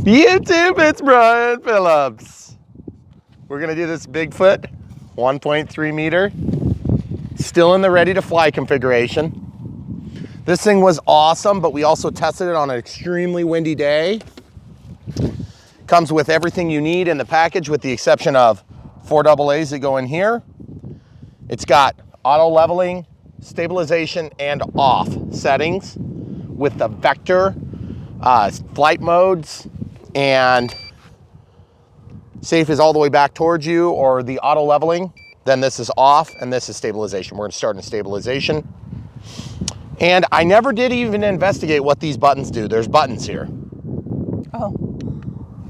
YouTube, it's Brian Phillips. We're gonna do this Bigfoot, 1.3 meter, still in the ready to fly configuration. This thing was awesome, but we also tested it on an extremely windy day. Comes with everything you need in the package with the exception of 4 AA's that go in here. It's got auto leveling, stabilization, and off settings with the vector, flight modes, and safe is all the way back towards you, or the auto leveling. Then this is off, and this is stabilization. We're gonna start in stabilization. And I never did even investigate what these buttons do. There's buttons here. Oh.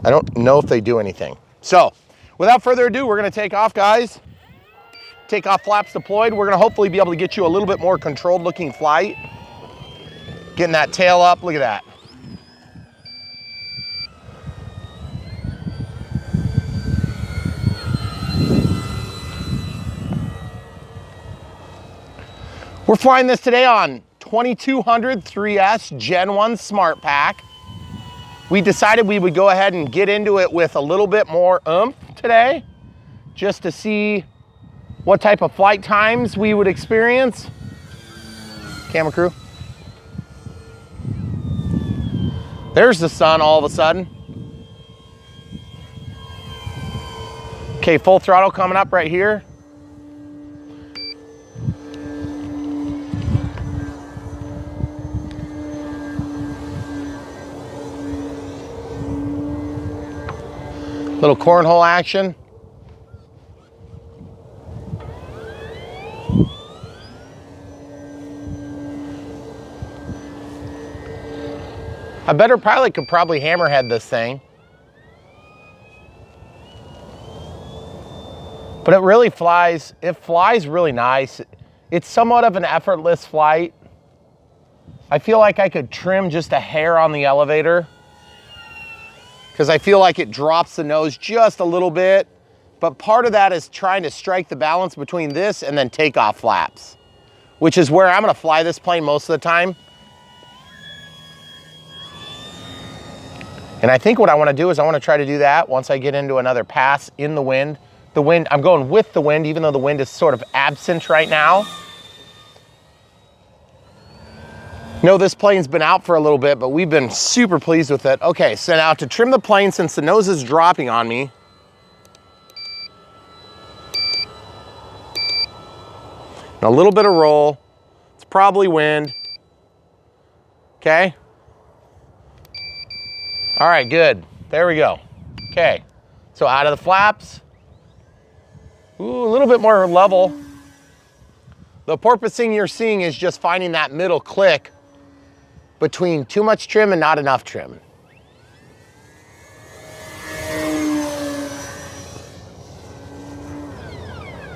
I don't know if they do anything. So, without further ado, we're gonna take off, guys. Take off, flaps deployed. We're gonna hopefully be able to get you a little bit more controlled looking flight. Getting that tail up, look at that. We're flying this today on 2200 3S Gen 1 Smart Pack. We decided we would go ahead and get into it with a little bit more oomph today, just to see what type of flight times we would experience. Camera crew. There's the sun all of a sudden. Okay, full throttle coming up right here. Little cornhole action. A better pilot could probably hammerhead this thing. But it really flies, really nice. It's somewhat of an effortless flight. I feel like I could trim just a hair on the elevator, because I feel like it drops the nose just a little bit, but part of that is trying to strike the balance between this and then takeoff flaps, which is where I'm gonna fly this plane most of the time. And I think what I wanna do is I wanna try to do that once I get into another pass in the wind. The wind, I'm going with the wind, even though the wind is sort of absent right now. No, this plane's been out for a little bit, but we've been super pleased with it. Okay, so now to trim the plane, since the nose is dropping on me, and a little bit of roll, it's probably wind, okay? All right, good, there we go. Okay, so out of the flaps, ooh, a little bit more level. The porpoising you're seeing is just finding that middle click between too much trim and not enough trim.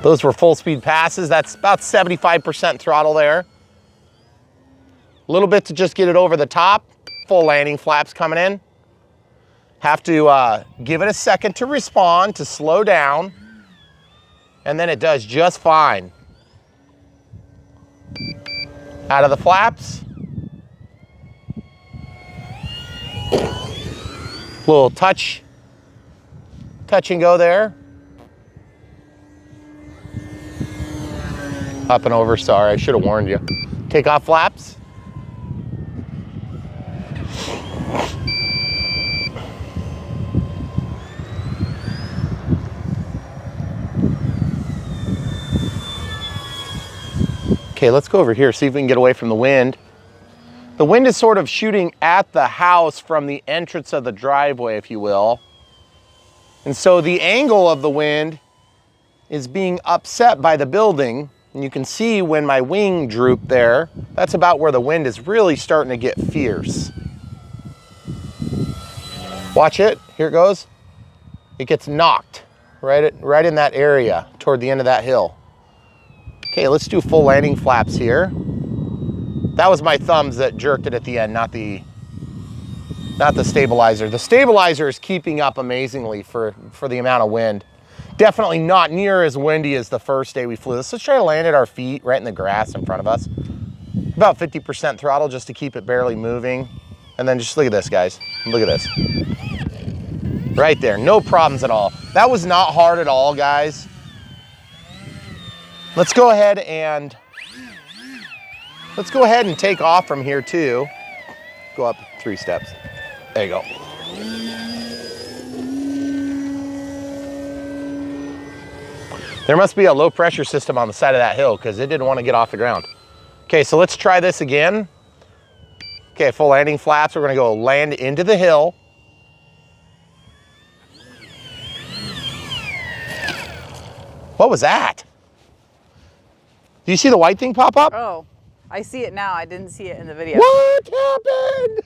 Those were full speed passes. That's about 75% throttle there. A little bit to just get it over the top. Full landing flaps coming in. Have to give it a second to respond, to slow down, and then it does just fine. Out of the flaps. Little touch and go there. Up and over, sorry, I should have warned you. Take off flaps. Okay, let's go over here, see if we can get away from the wind. The wind is sort of shooting at the house from the entrance of the driveway, if you will. And so the angle of the wind is being upset by the building. And you can see when my wing drooped there, that's about where the wind is really starting to get fierce. Watch it, here it goes. It gets knocked right in that area toward the end of that hill. Okay, let's do full landing flaps here. That was my thumbs that jerked it at the end, not the stabilizer. The stabilizer is keeping up amazingly for the amount of wind. Definitely not near as windy as the first day we flew this. Let's try to land at our feet, right in the grass in front of us. About 50% throttle just to keep it barely moving. And then just look at this, guys. Look at this. Right there, no problems at all. That was not hard at all, guys. Let's go ahead and take off from here too. Go up 3 steps. There you go. There must be a low pressure system on the side of that hill because it didn't want to get off the ground. Okay, so let's try this again. Okay, full landing flaps. We're gonna go land into the hill. What was that? Do you see the white thing pop up? Oh, I see it now. I didn't see it in the video. What happened?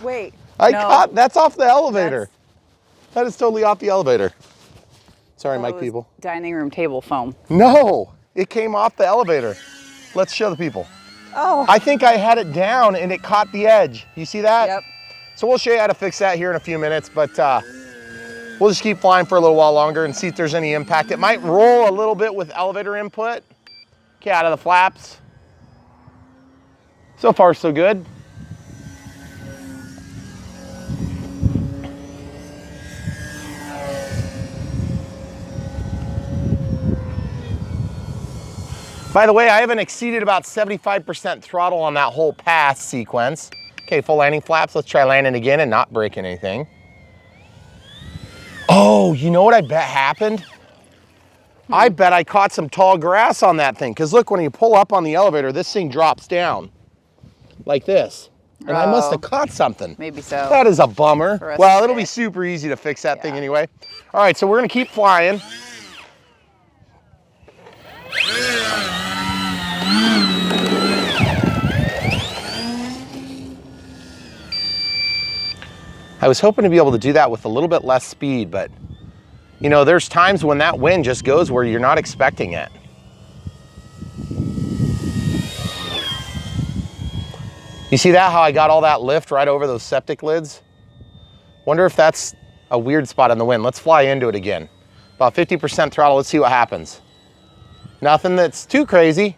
Wait. That's off the elevator. That is totally off the elevator. Sorry, mic people. Dining room table foam. No, it came off the elevator. Let's show the people. Oh. I think I had it down and it caught the edge. You see that? Yep. So we'll show you how to fix that here in a few minutes, but we'll just keep flying for a little while longer and see if there's any impact. It might roll a little bit with elevator input. Okay, out of the flaps. So far, so good. By the way, I haven't exceeded about 75% throttle on that whole pass sequence. Okay, full landing flaps. Let's try landing again and not breaking anything. Oh, you know what I bet happened? I bet I caught some tall grass on that thing. Because look, when you pull up on the elevator, this thing drops down like this. And I must have caught something. Maybe so. That is a bummer. Well, it'll be super easy to fix that thing anyway. All right, so we're gonna keep flying. I was hoping to be able to do that with a little bit less speed, but you know, there's times when that wind just goes where you're not expecting it. You see that, how I got all that lift right over those septic lids? Wonder if that's a weird spot in the wind. Let's fly into it again. About 50% throttle, let's see what happens. Nothing that's too crazy.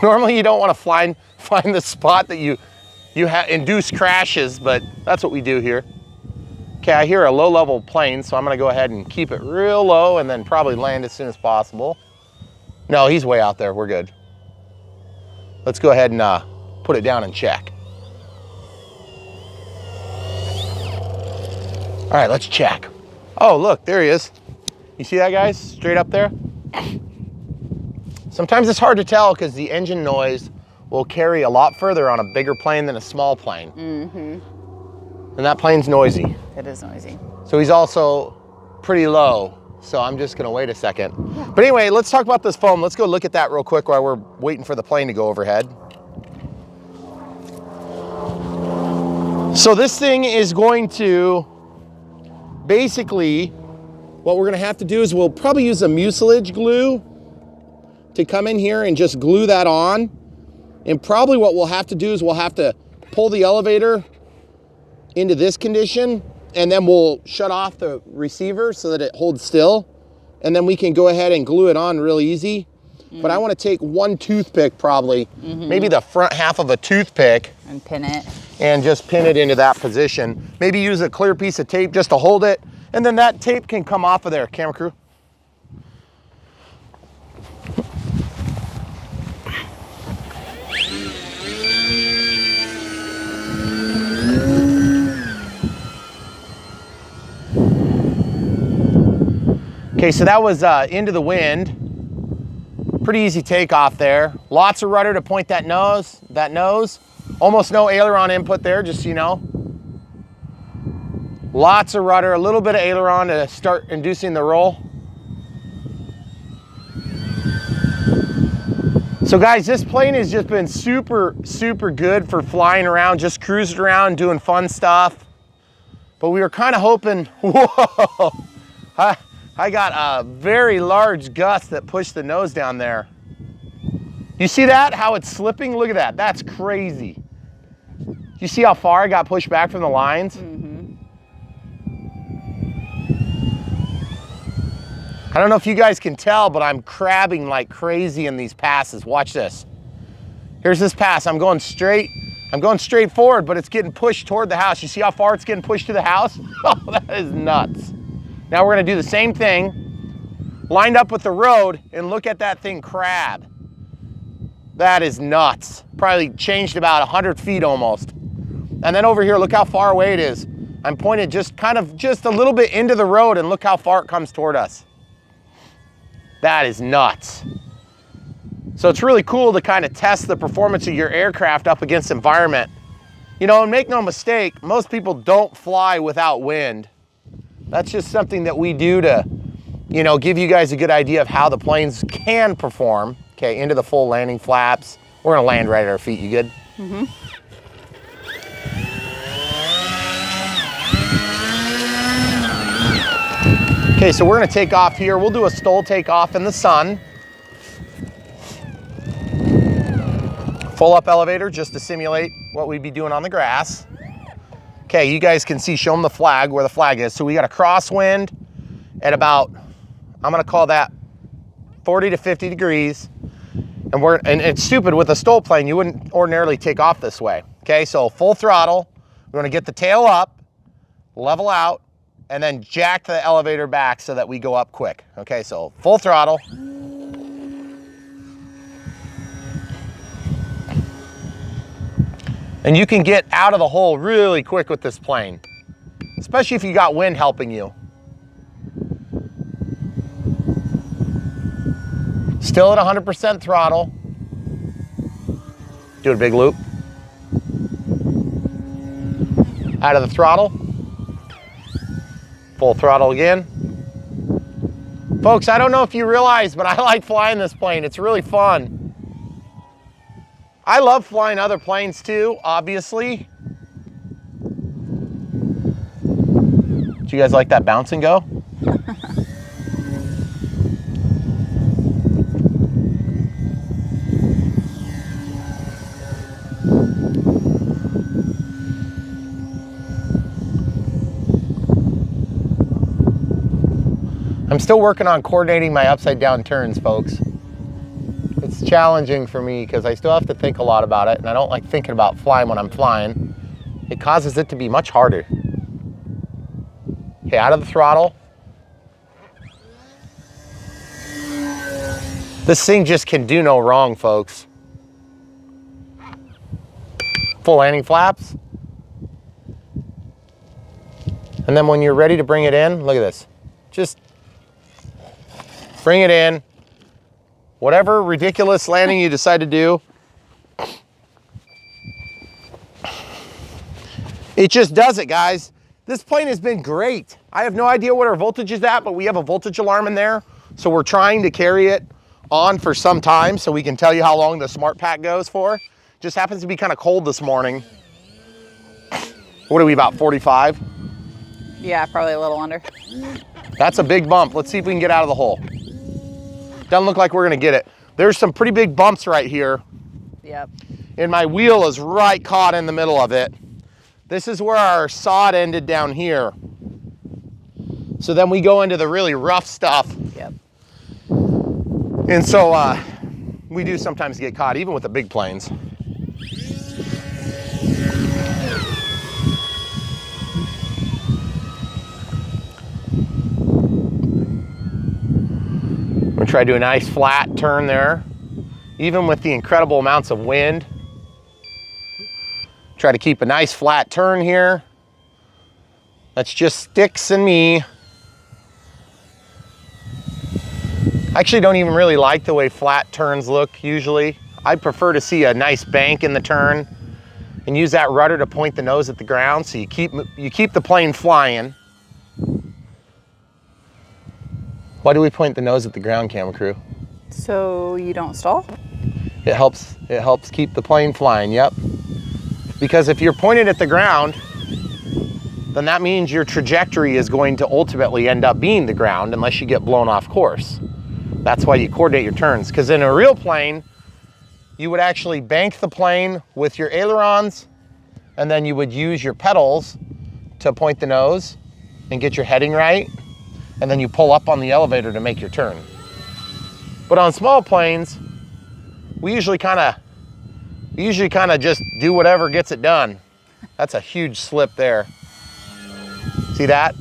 Normally you don't want to find the spot that you induce crashes, but that's what we do here. Okay, I hear a low level plane, so I'm gonna go ahead and keep it real low and then probably land as soon as possible. No, he's way out there, we're good. Let's go ahead and put it down and check. All right, let's check. Oh, look, there he is. You see that, guys? Straight up there? Sometimes it's hard to tell because the engine noise will carry a lot further on a bigger plane than a small plane. Mm-hmm. And that plane's noisy. It is noisy. So he's also pretty low. So I'm just gonna wait a second. Yeah. But anyway, let's talk about this foam. Let's go look at that real quick while we're waiting for the plane to go overhead. So this thing is going to, basically, what we're gonna have to do is we'll probably use a mucilage glue to come in here and just glue that on. And probably what we'll have to do is we'll have to pull the elevator into this condition, and then we'll shut off the receiver so that it holds still. And then we can go ahead and glue it on real easy. But I want to take one toothpick probably, maybe the front half of a toothpick. And pin it. And just pin it into that position. Maybe use a clear piece of tape just to hold it. And then that tape can come off of there, camera crew. Okay, so that was into the wind. Pretty easy takeoff there. Lots of rudder to point that nose. Almost no aileron input there, just so you know. Lots of rudder, a little bit of aileron to start inducing the roll. So guys, this plane has just been super, super good for flying around, just cruising around, doing fun stuff. But we were kind of hoping, whoa, I got a very large gust that pushed the nose down there. You see that, how it's slipping? Look at that, that's crazy. You see how far I got pushed back from the lines? I don't know if you guys can tell, but I'm crabbing like crazy in these passes. Watch this. Here's this pass. I'm going straight forward, but it's getting pushed toward the house. You see how far it's getting pushed to the house? Oh, that is nuts. Now we're gonna do the same thing, lined up with the road, and look at that thing crab. That is nuts. Probably changed about 100 feet almost. And then over here, look how far away it is. I'm pointed just a little bit into the road, and look how far it comes toward us. That is nuts. So it's really cool to kind of test the performance of your aircraft up against environment. You know, and make no mistake, most people don't fly without wind. That's just something that we do to, you know, give you guys a good idea of how the planes can perform. Okay, into the full landing flaps. We're gonna land right at our feet, you good? Mm-hmm. Okay, so we're gonna take off here. We'll do a STOL takeoff in the sun. Full up elevator just to simulate what we'd be doing on the grass. Okay, you guys can see, show them the flag, where the flag is. So we got a crosswind at about, I'm gonna call that 40 to 50 degrees. And it's stupid, with a STOL plane, you wouldn't ordinarily take off this way. Okay, so full throttle. We're gonna get the tail up, level out, and then jack the elevator back so that we go up quick. Okay, so full throttle. And you can get out of the hole really quick with this plane, especially if you got wind helping you. Still at 100% throttle. Do a big loop. Out of the throttle. Full throttle again. Folks, I don't know if you realize, but I like flying this plane. It's really fun. I love flying other planes too, obviously. Do you guys like that bounce and go? I'm still working on coordinating my upside down turns, folks. It's challenging for me because I still have to think a lot about it, and I don't like thinking about flying when I'm flying. It causes it to be much harder. Okay, out of the throttle. This thing just can do no wrong, folks. Full landing flaps. And then when you're ready to bring it in, look at this. Just bring it in. Whatever ridiculous landing you decide to do, it just does it, guys. This plane has been great. I have no idea what our voltage is at, but we have a voltage alarm in there. So we're trying to carry it on for some time so we can tell you how long the smart pack goes for. Just happens to be kind of cold this morning. What are we, about 45? Yeah, probably a little under. That's a big bump. Let's see if we can get out of the hole. Doesn't look like we're gonna get it. There's some pretty big bumps right here. Yep. And my wheel is right caught in the middle of it. This is where our sod ended down here. So then we go into the really rough stuff. Yep. And so we do sometimes get caught, even with the big planes. We're gonna try to do a nice flat turn there, even with the incredible amounts of wind. Try to keep a nice flat turn here. That's just sticks and me. I actually don't even really like the way flat turns look usually. I prefer to see a nice bank in the turn and use that rudder to point the nose at the ground so you keep the plane flying. Why do we point the nose at the ground, camera crew? So you don't stall? It helps keep the plane flying, yep. Because if you're pointed at the ground, then that means your trajectory is going to ultimately end up being the ground unless you get blown off course. That's why you coordinate your turns. Because in a real plane, you would actually bank the plane with your ailerons, and then you would use your pedals to point the nose and get your heading right. And then you pull up on the elevator to make your turn. But on small planes, we usually kind of We usually kind of just do whatever gets it done. That's a huge slip there. See that?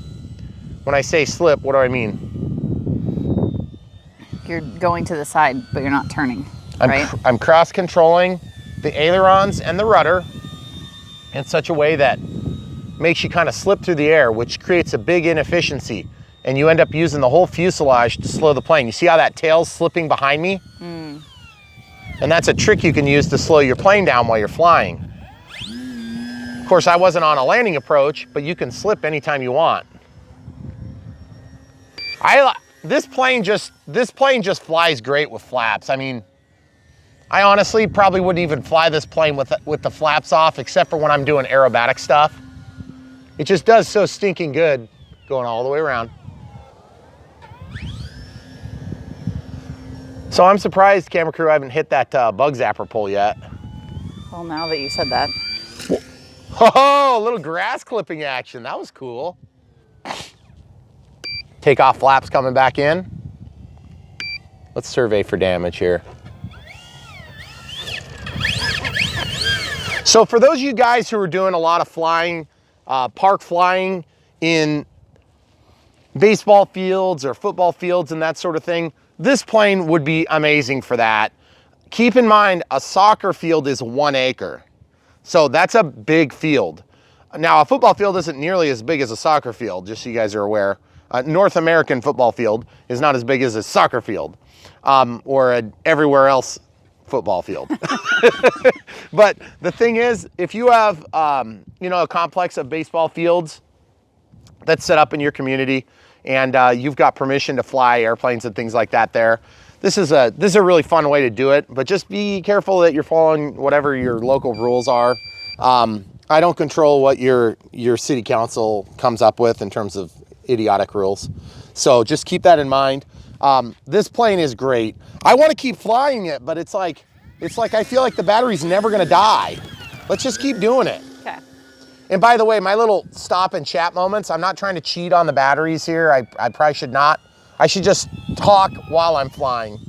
When I say slip, what do I mean? You're going to the side, but you're not turning, right? I'm cross-controlling the ailerons and the rudder in such a way that makes you kind of slip through the air, which creates a big inefficiency. And you end up using the whole fuselage to slow the plane. You see how that tail's slipping behind me? Mm. And that's a trick you can use to slow your plane down while you're flying. Of course, I wasn't on a landing approach, but you can slip anytime you want. This plane just flies great with flaps. I mean, I honestly probably wouldn't even fly this plane with the flaps off, except for when I'm doing aerobatic stuff. It just does so stinking good going all the way around. So I'm surprised, camera crew, I haven't hit that bug zapper pole yet. Well, now that you said that. Oh, a little grass clipping action. That was cool. Takeoff flaps coming back in. Let's survey for damage here. So for those of you guys who are doing a lot of flying, park flying in baseball fields or football fields and that sort of thing, this plane would be amazing for that. Keep in mind, a soccer field is 1 acre. So that's a big field. Now, a football field isn't nearly as big as a soccer field, just so you guys are aware. A North American football field is not as big as a soccer field or an everywhere else football field. But the thing is, if you have you know, a complex of baseball fields that's set up in your community and you've got permission to fly airplanes and things like that there, this is a really fun way to do it, but just be careful that you're following whatever your local rules are. I don't control what your city council comes up with in terms of idiotic rules. So just keep that in mind. This plane is great. I want to keep flying it, but it's like I feel like the battery's never gonna die. Let's just keep doing it. Okay. And by the way, my little stop and chat moments, I'm not trying to cheat on the batteries here. I probably should not. I should just talk while I'm flying.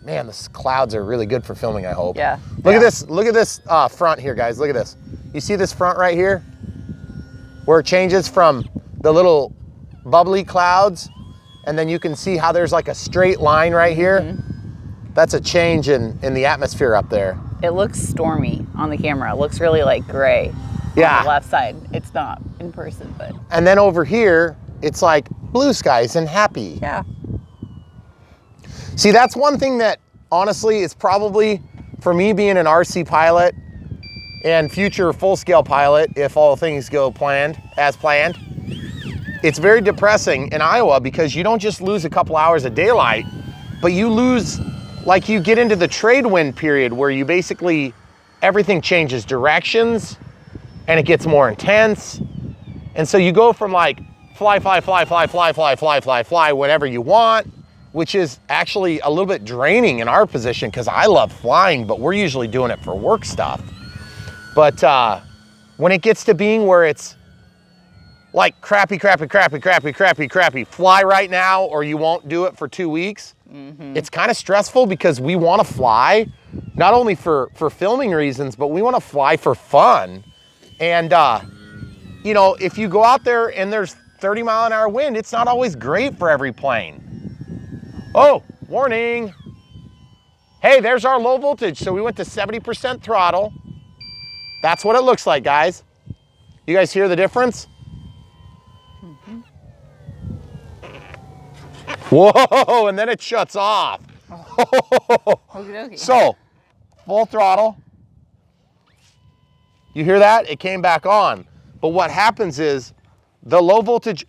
Man, the clouds are really good for filming, I hope. Yeah. Look at this. Look at this front here, guys. Look at this. You see this front right here? Where it changes from the little bubbly clouds, and then you can see how there's like a straight line right here. Mm-hmm. That's a change in the atmosphere up there. It looks stormy on the camera. It looks really like gray. Yeah. On the left side. It's not in person, but. And then over here, it's like blue skies and happy. Yeah. See, that's one thing that honestly is probably, for me being an RC pilot and future full-scale pilot, if all things go as planned, it's very depressing in Iowa because you don't just lose a couple hours of daylight, but you lose, like you get into the trade wind period where you basically, everything changes directions and it gets more intense. And so you go from like fly whenever you want, which is actually a little bit draining in our position because I love flying, but we're usually doing it for work stuff. But when it gets to being where it's like crappy, fly right now or you won't do it for 2 weeks, it's kind of stressful because we want to fly, not only for filming reasons, but we want to fly for fun. And, you know, if you go out there and there's 30-mile-an-hour wind, it's not always great for every plane. Oh, warning. Hey, there's our low voltage. So we went to 70% throttle. That's what it looks like, guys. You guys hear the difference? Mm-hmm. Whoa, and then it shuts off. Oh. So, full throttle. You hear that? It came back on. But what happens is the low voltage,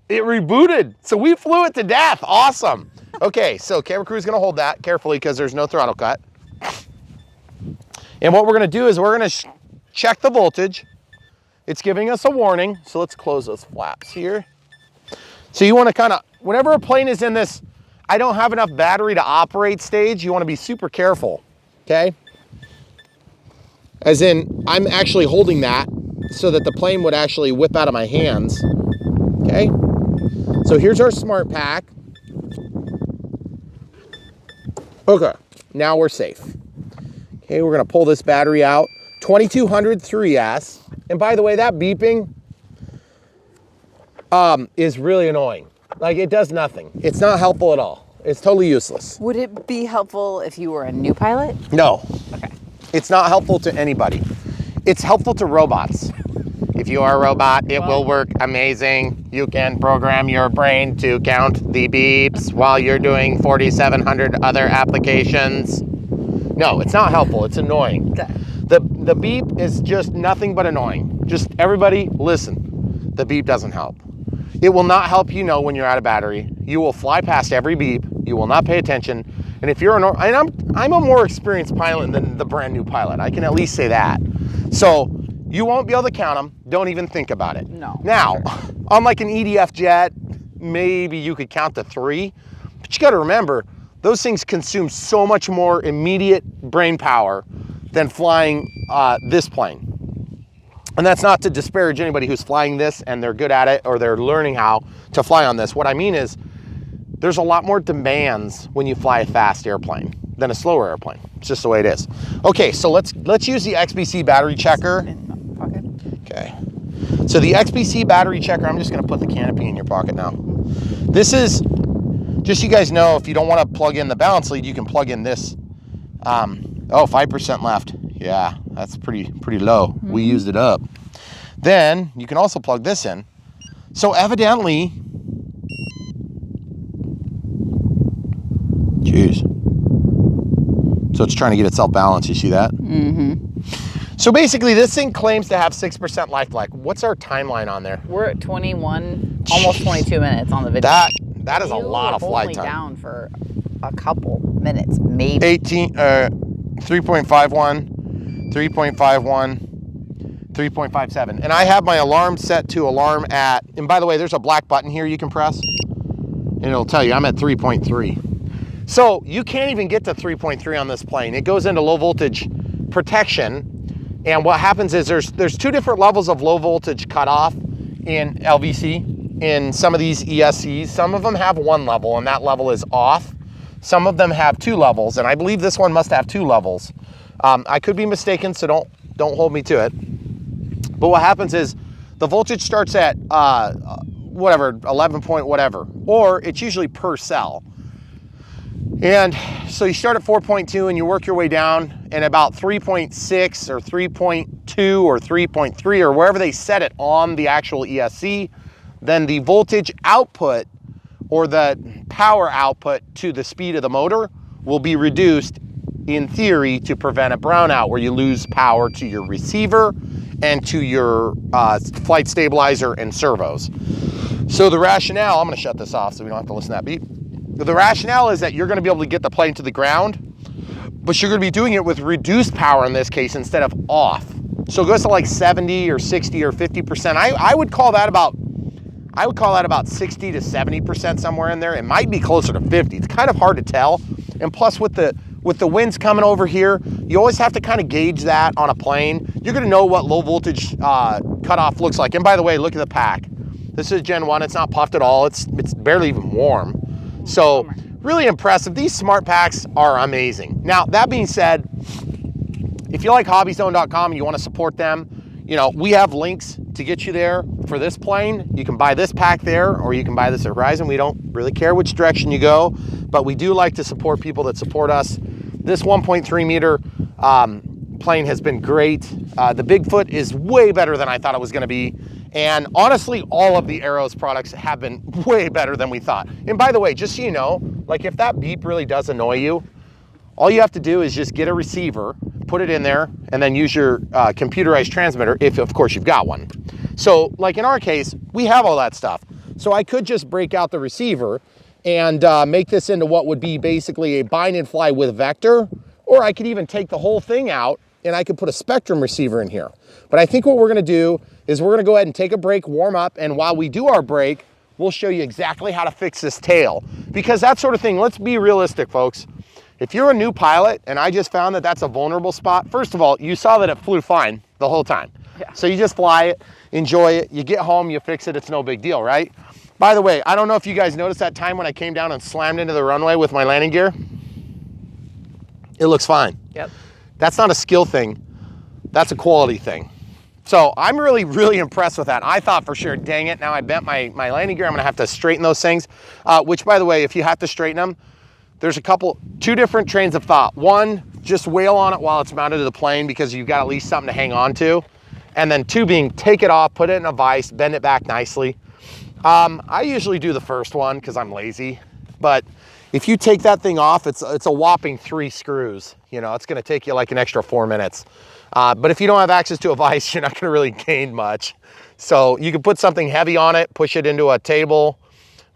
it rebooted. So we flew it to death. Awesome. Okay, so camera crew's gonna hold that carefully because there's no throttle cut. And what we're gonna do is we're gonna check the voltage. It's giving us a warning. So let's close those flaps here. So you wanna kinda, whenever a plane is in this, I don't have enough battery to operate stage, you wanna be super careful, okay? As in, I'm actually holding that so that the plane would actually whip out of my hands, okay? So here's our smart pack. Okay, now we're safe. Okay, we're gonna pull this battery out. 2200 3S. And by the way, that beeping is really annoying. Like, it does nothing. It's not helpful at all. It's totally useless. Would it be helpful if you were a new pilot? No. Okay. It's not helpful to anybody. It's helpful to robots. If you are a robot, it will work amazing. You can program your brain to count the beeps while you're doing 4,700 other applications. No, it's not helpful. It's annoying. Okay. The beep is just nothing but annoying. Just everybody listen. The beep doesn't help. It will not help you know when you're out of battery. You will fly past every beep. You will not pay attention. And if you're I'm a more experienced pilot than the brand new pilot. I can at least say that. So you won't be able to count them. Don't even think about it. No. Now, on like an EDF jet, maybe you could count to 3. But you got to remember, those things consume so much more immediate brain power than flying this plane. And that's not to disparage anybody who's flying this and they're good at it or they're learning how to fly on this. What I mean is there's a lot more demands when you fly a fast airplane than a slower airplane. It's just the way it is. Okay, so let's use the XBC battery checker. Okay. Okay. So the XBC battery checker, I'm just gonna put the canopy in your pocket now. This is, just so you guys know, if you don't wanna plug in the balance lead, you can plug in this. 5% left. Yeah, that's pretty low. We used it up. Then you can also plug this in. So evidently, jeez. So it's trying to get itself balanced, you see that? So basically this thing claims to have 6% life. What's our timeline on there? We're at 21, almost 22 minutes on the video. That is a lot of flight time. Down for a couple minutes, maybe. 3.51, 3.51, 3.57. And I have my alarm set to alarm at, and by the way, there's a black button here you can press, and it'll tell you I'm at 3.3. So you can't even get to 3.3 on this plane. It goes into low voltage protection. And what happens is there's 2 different levels of low voltage cutoff in LVC in some of these ESCs. Some of them have 1 level and that level is off. Some of them have 2 levels, and I believe this one must have 2 levels. I could be mistaken, so don't hold me to it. But what happens is the voltage starts at whatever, 11 point whatever, or it's usually per cell. And so you start at 4.2 and you work your way down, and about 3.6 or 3.2 or 3.3 or wherever they set it on the actual ESC, then the voltage output or the power output to the speed of the motor will be reduced in theory to prevent a brownout where you lose power to your receiver and to your flight stabilizer and servos. So the rationale, I'm gonna shut this off so we don't have to listen to that beep. The rationale is that you're gonna be able to get the plane to the ground, but you're gonna be doing it with reduced power in this case instead of off. So it goes to like 70 or 60 or 50%. I would call that about 60 to 70% somewhere in there. It might be closer to 50. It's kind of hard to tell. And plus with the winds coming over here, you always have to kind of gauge that on a plane. You're gonna know what low voltage cutoff looks like. And by the way, look at the pack. This is Gen 1, it's not puffed at all. It's barely even warm. So really impressive. These smart packs are amazing. Now, that being said, if you like hobbystone.com and you want to support them, you know, we have links to get you there for this plane. You can buy this pack there, or you can buy this at Horizon. We don't really care which direction you go, but we do like to support people that support us. This 1.3 meter plane has been great. The Bigfoot is way better than I thought it was going to be. And honestly, all of the Aeros products have been way better than we thought. And by the way, just so you know, like if that beep really does annoy you, all you have to do is just get a receiver, put it in there, and then use your computerized transmitter, if of course you've got one. So like in our case, we have all that stuff. So I could just break out the receiver and make this into what would be basically a bind and fly with vector, or I could even take the whole thing out and I could put a Spectrum receiver in here. But I think what we're gonna do is we're gonna go ahead and take a break, warm up, and while we do our break, we'll show you exactly how to fix this tail. Because that sort of thing, let's be realistic, folks. If you're a new pilot and I just found that that's a vulnerable spot, first of all, you saw that it flew fine the whole time. Yeah. So you just fly it, enjoy it, you get home, you fix it, it's no big deal, right? By the way, I don't know if you guys noticed that time when I came down and slammed into the runway with my landing gear. It looks fine. Yep. That's not a skill thing. That's a quality thing. So I'm really, really impressed with that. I thought for sure, dang it, now I bent my landing gear. I'm gonna have to straighten those things. Which, by the way, if you have to straighten them, there's two different trains of thought. One, just wail on it while it's mounted to the plane because you've got at least something to hang on to. And then two being, take it off, put it in a vise, bend it back nicely. I usually do the first one because I'm lazy. But if you take that thing off, it's a whopping 3 screws. You know, it's gonna take you like an extra 4 minutes. But if you don't have access to a vise, you're not gonna really gain much. So you can put something heavy on it, push it into a table,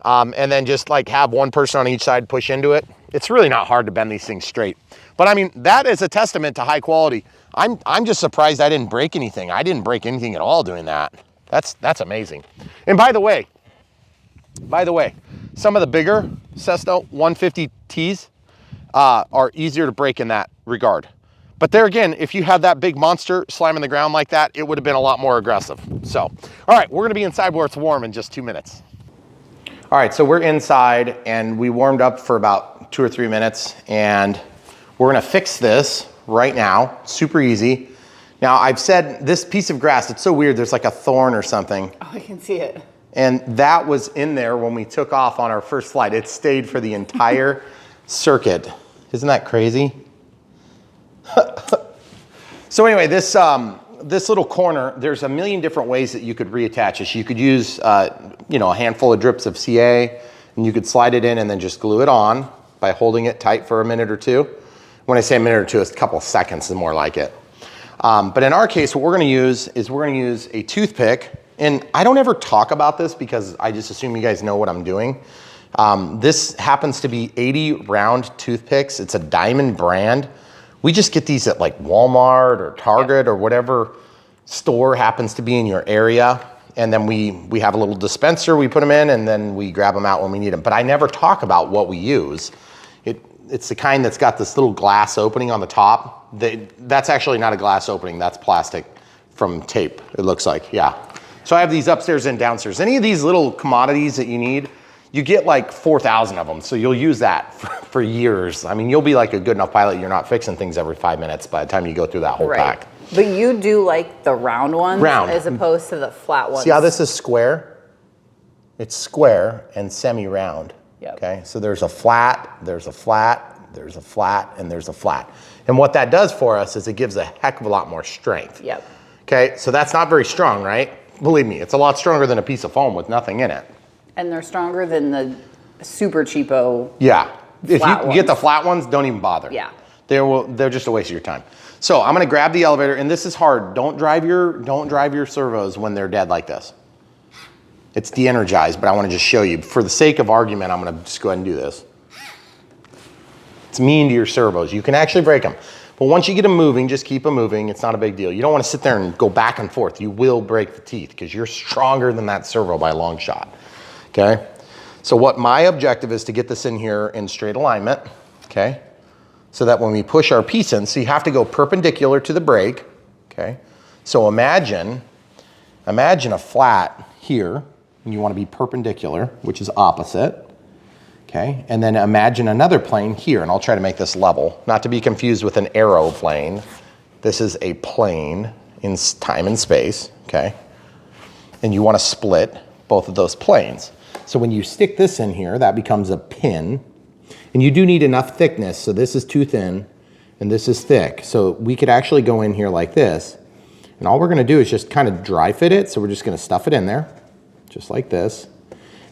and then just like have one person on each side push into it. It's really not hard to bend these things straight. But I mean, that is a testament to high quality. I'm just surprised I didn't break anything. I didn't break anything at all doing that. That's amazing. And by the way, some of the bigger Cessna 150Ts are easier to break in that regard. But there again, if you had that big monster slamming the ground like that, it would have been a lot more aggressive. So, all right, we're gonna be inside where it's warm in just 2 minutes. All right, so we're inside and we warmed up for about 2 or 3 minutes and we're gonna fix this right now, super easy. Now I've said this piece of grass, it's so weird, there's like a thorn or something. Oh, I can see it. And that was in there when we took off on our first flight. It stayed for the entire circuit. Isn't that crazy? So anyway, this little corner, there's a million different ways that you could reattach this. You could use, you know, a handful of drips of CA, and you could slide it in and then just glue it on by holding it tight for a minute or two. When I say a minute or two, it's a couple of seconds is more like it. But in our case, what we're gonna use is we're gonna use a toothpick. And I don't ever talk about this because I just assume you guys know what I'm doing. This happens to be 80 round toothpicks. It's a Diamond brand. We just get these at like Walmart or Target or whatever store happens to be in your area. And then we have a little dispenser, we put them in and then we grab them out when we need them. But I never talk about what we use. It's the kind that's got this little glass opening on the top. That's actually not a glass opening, that's plastic from tape, it looks like, yeah. So I have these upstairs and downstairs. Any of these little commodities that you need, you get like 4,000 of them. So you'll use that for years. I mean, you'll be like a good enough pilot, you're not fixing things every 5 minutes by the time you go through that whole pack. But you do like the round ones round, as opposed to the flat ones. See how this is square? It's square and semi-round. Yep. Okay, so there's a flat, there's a flat, there's a flat, and there's a flat. And what that does for us is it gives a heck of a lot more strength. Yep. Okay, so that's not very strong, right? Believe me, it's a lot stronger than a piece of foam with nothing in it. And they're stronger than the super cheapo. Yeah, if you get the ones. flat ones, don't even bother. Yeah. They're just a waste of your time. So I'm gonna grab the elevator, and this is hard. Don't drive your servos when they're dead like this. It's de-energized, but I wanna just show you. For the sake of argument, I'm gonna just go ahead and do this. It's mean to your servos. You can actually break them. But once you get them moving, just keep them moving. It's not a big deal. You don't wanna sit there and go back and forth. You will break the teeth because you're stronger than that servo by a long shot, okay? So what my objective is to get this in here in straight alignment, okay? So that when we push our piece in, so you have to go perpendicular to the brake, okay? So imagine a flat here, and you wanna be perpendicular, which is opposite, okay? And then imagine another plane here, and I'll try to make this level, not to be confused with an aeroplane. This is a plane in time and space, okay? And you wanna split both of those planes. So when you stick this in here, that becomes a pin, and you do need enough thickness, so this is too thin, and this is thick. So we could actually go in here like this, and all we're gonna do is just kind of dry fit it, so we're just gonna stuff it in there, just like this,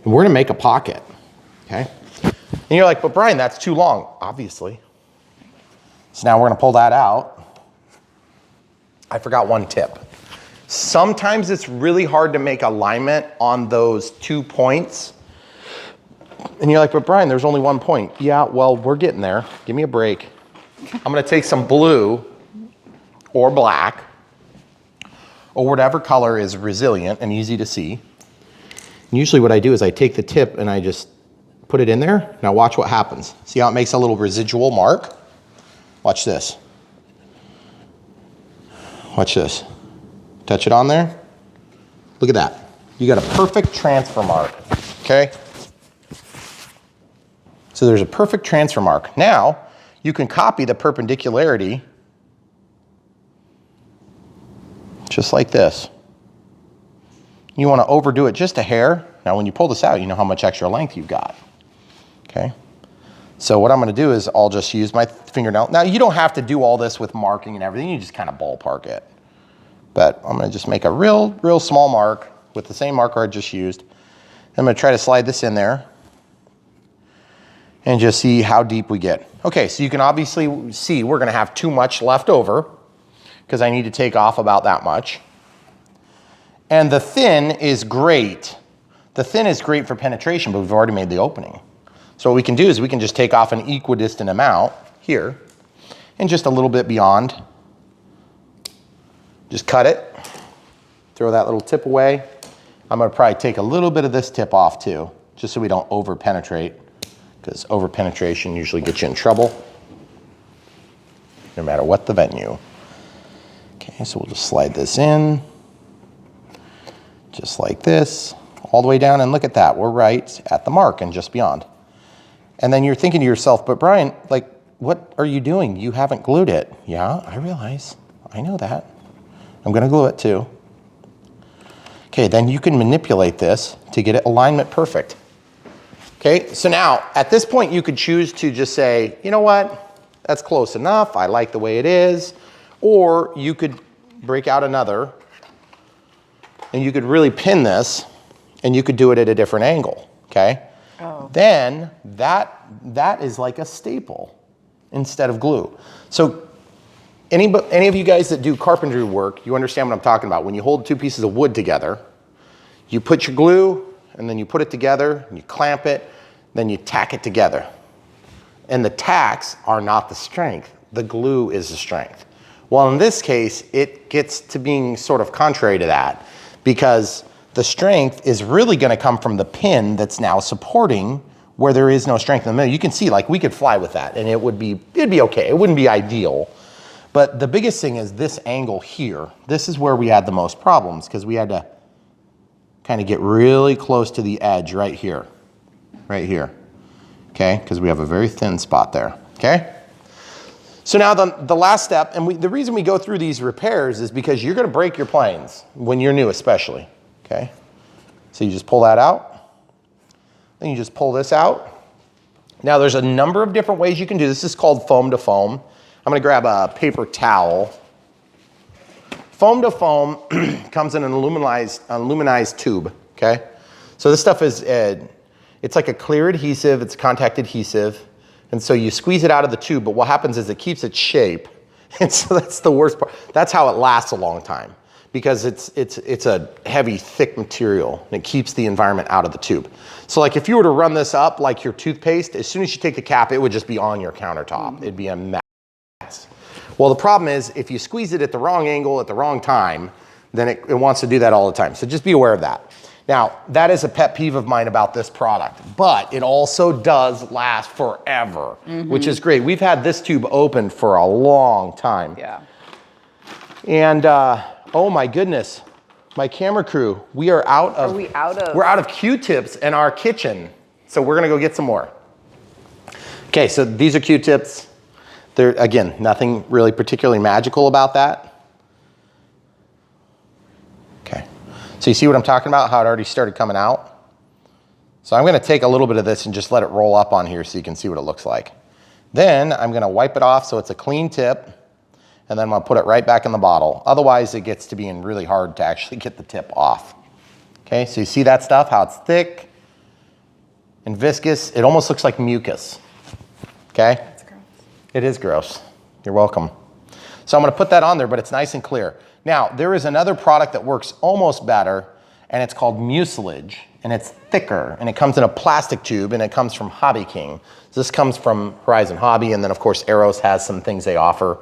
and we're gonna make a pocket, okay? And you're like, but Brian, that's too long, obviously. So now we're gonna pull that out. I forgot one tip. Sometimes it's really hard to make alignment on those 2 points. And you're like, but Brian, there's only 1 point. Yeah, well, we're getting there. Give me a break. I'm gonna take some blue or black or whatever color is resilient and easy to see. And usually what I do is I take the tip and I just put it in there. Now watch what happens. See how it makes a little residual mark? Watch this. Watch this. Touch it on there. Look at that. You got a perfect transfer mark, okay? So there's a perfect transfer mark. Now, you can copy the perpendicularity just like this. You want to overdo it just a hair. Now when you pull this out, you know how much extra length you've got. Okay. So what I'm going to do is I'll just use my fingernail. Now you don't have to do all this with marking and everything. You just kind of ballpark it. But I'm going to just make a real small mark with the same marker I just used. I'm going to try to slide this in there and just see how deep we get. Okay, so you can obviously see we're going to have too much left over because I need to take off about that much. And the thin is great. The thin is great for penetration, but we've already made the opening. So what we can do is we can just take off an equidistant amount here and just a little bit beyond. Just cut it, throw that little tip away. I'm gonna probably take a little bit of this tip off too, just so we don't over penetrate, because over penetration usually gets you in trouble, no matter what the venue. Okay, so we'll just slide this in, just like this, all the way down, and look at that, we're right at the mark and just beyond. And then you're thinking to yourself, but Brian, like, what are you doing? You haven't glued it. Yeah, I realize, I know that. I'm gonna glue it too. Okay, then you can manipulate this to get it alignment perfect. Okay, so now at this point you could choose to just say, you know what, that's close enough, I like the way it is, or you could break out another and you could really pin this and you could do it at a different angle, okay? Oh. Then that is like a staple instead of glue. So any of you guys that do carpentry work, you understand what I'm talking about. When you hold two pieces of wood together, you put your glue and then you put it together and you clamp it, then you tack it together. And the tacks are not the strength, the glue is the strength. Well, in this case, it gets to being sort of contrary to that because the strength is really gonna come from the pin that's now supporting where there is no strength in the middle. You can see, like, we could fly with that and it'd be okay. It wouldn't be ideal. But the biggest thing is this angle here. This is where we had the most problems because we had to kind of get really close to the edge right here, okay? Because we have a very thin spot there, okay? So now the last step, and the reason we go through these repairs is because you're gonna break your planes when you're new especially, okay? So you just pull that out, then you just pull this out. Now there's a number of different ways you can do this. This is called foam to foam. I'm gonna grab a paper towel. Foam to foam comes in an aluminized tube, okay? So this stuff is, it's like a clear adhesive, it's contact adhesive, and so you squeeze it out of the tube, but what happens is it keeps its shape, and so that's the worst part. That's how it lasts a long time, because it's a heavy, thick material, and it keeps the environment out of the tube. So like if you were to run this up like your toothpaste, as soon as you take the cap, it would just be on your countertop. It'd be a mess. Well, the problem is if you squeeze it at the wrong angle at the wrong time, then it wants to do that all the time. So just be aware of that. Now, that is a pet peeve of mine about this product, but it also does last forever, which is great. We've had this tube open for a long time. Yeah. And oh my goodness, my camera crew, we're out of Q-tips in our kitchen. So we're gonna go get some more. Okay, so these are Q-tips. There, again, nothing really particularly magical about that. Okay, so you see what I'm talking about, how it already started coming out? So I'm gonna take a little bit of this and just let it roll up on here so you can see what it looks like. Then I'm gonna wipe it off so it's a clean tip, and then I'm gonna put it right back in the bottle. Otherwise, it gets to being really hard to actually get the tip off. Okay, so you see that stuff, how it's thick and viscous? It almost looks like mucus, okay? It is gross. You're welcome. So I'm gonna put that on there, but it's nice and clear. Now, there is another product that works almost better, and it's called mucilage, and it's thicker, and it comes in a plastic tube, and it comes from Hobby King. So this comes from Horizon Hobby, and then of course Arrows has some things they offer.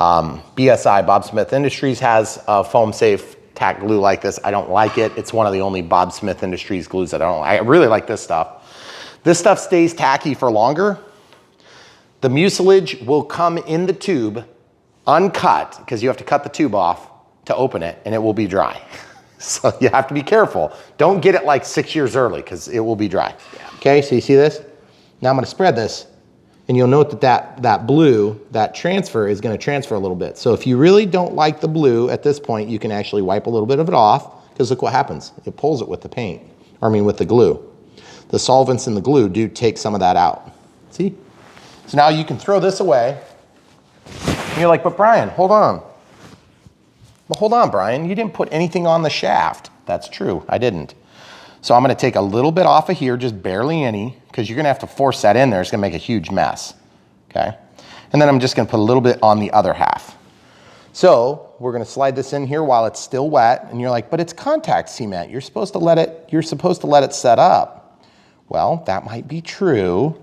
BSI, Bob Smith Industries, has a foam safe tack glue like this. I don't like it. It's one of the only Bob Smith Industries glues that I don't like. I really like this stuff. This stuff stays tacky for longer. The mucilage will come in the tube uncut, because you have to cut the tube off to open it, and it will be dry. So you have to be careful. Don't get it like 6 years early, because it will be dry. Yeah. Okay, so you see this? Now I'm gonna spread this And you'll note that blue, that transfer is gonna transfer a little bit. So if you really don't like the blue at this point, you can actually wipe a little bit of it off, because look what happens. It pulls it with the paint, with the glue. The solvents in the glue do take some of that out. See? So now you can throw this away. And you're like, but Brian, hold on. Well, hold on, Brian, you didn't put anything on the shaft. That's true, I didn't. So I'm gonna take a little bit off of here, just barely any, because you're gonna have to force that in there. It's gonna make a huge mess, okay? And then I'm just gonna put a little bit on the other half. So we're gonna slide this in here while it's still wet, and you're like, but it's contact cement. You're supposed to let it set up. Well, that might be true,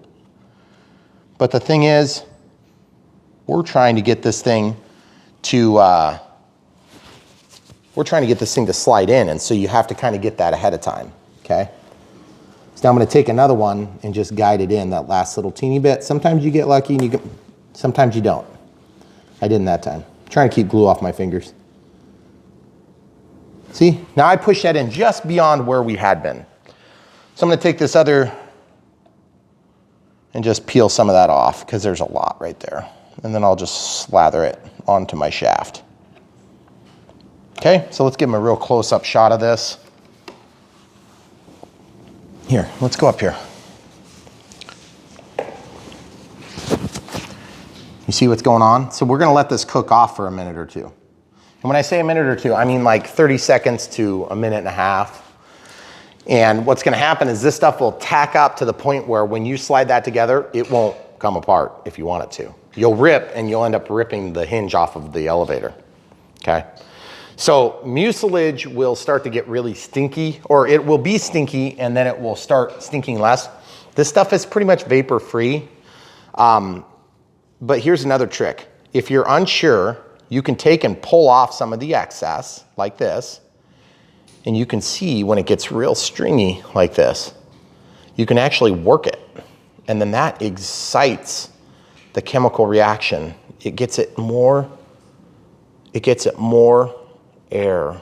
but the thing is, we're trying to get this thing to slide in, and so you have to kind of get that ahead of time, okay? So now I'm gonna take another one and just guide it in, that last little teeny bit. Sometimes you get lucky and sometimes you don't. I didn't that time. I'm trying to keep glue off my fingers. See, now I push that in just beyond where we had been. So I'm gonna take this other and just peel some of that off, because there's a lot right there. And then I'll just slather it onto my shaft. Okay, so let's give them a real close-up shot of this. Here, let's go up here. You see what's going on? So we're gonna let this cook off for a minute or two. And when I say a minute or two, I mean like 30 seconds to a minute and a half. And what's gonna happen is this stuff will tack up to the point where when you slide that together, it won't come apart if you want it to. You'll rip, and you'll end up ripping the hinge off of the elevator, okay? So mucilage will start to get really stinky, or it will be stinky and then it will start stinking less. This stuff is pretty much vapor free. But here's another trick. If you're unsure, you can take and pull off some of the excess like this, and you can see when it gets real stringy like this, you can actually work it. And then that excites the chemical reaction. It gets it more air,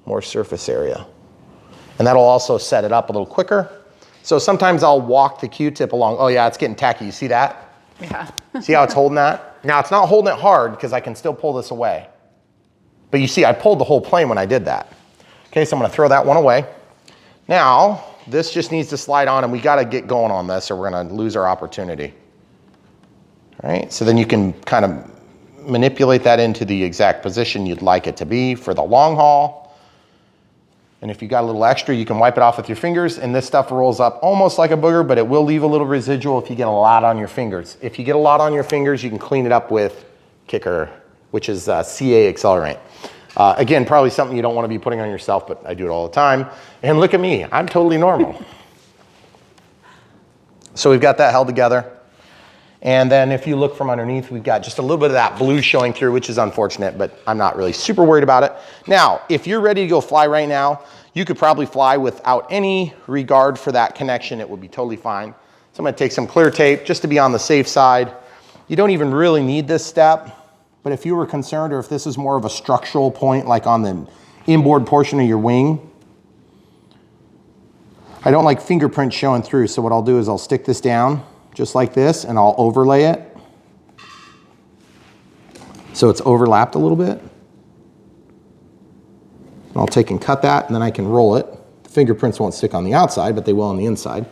more surface area. And that'll also set it up a little quicker. So sometimes I'll walk the Q-tip along. Oh yeah, it's getting tacky, you see that? Yeah. See how it's holding that? Now it's not holding it hard because I can still pull this away. But you see, I pulled the whole plane when I did that. Okay, so I'm gonna throw that one away. Now, this just needs to slide on, and we gotta get going on this or we're gonna lose our opportunity. All right, so then you can kind of manipulate that into the exact position you'd like it to be for the long haul. And if you got a little extra, you can wipe it off with your fingers, and this stuff rolls up almost like a booger, but it will leave a little residual if you get a lot on your fingers. If you get a lot on your fingers, you can clean it up with Kicker, which is CA Accelerant. Again, probably something you don't want to be putting on yourself, but I do it all the time. And look at me, I'm totally normal. So we've got that held together. And then if you look from underneath, we've got just a little bit of that blue showing through, which is unfortunate, but I'm not really super worried about it. Now, if you're ready to go fly right now, you could probably fly without any regard for that connection. It would be totally fine. So I'm gonna take some clear tape just to be on the safe side. You don't even really need this step, but if you were concerned, or if this is more of a structural point, like on the inboard portion of your wing, I don't like fingerprints showing through. So what I'll do is I'll stick this down just like this, and I'll overlay it. So it's overlapped a little bit. And I'll take and cut that, and then I can roll it. The fingerprints won't stick on the outside, but they will on the inside.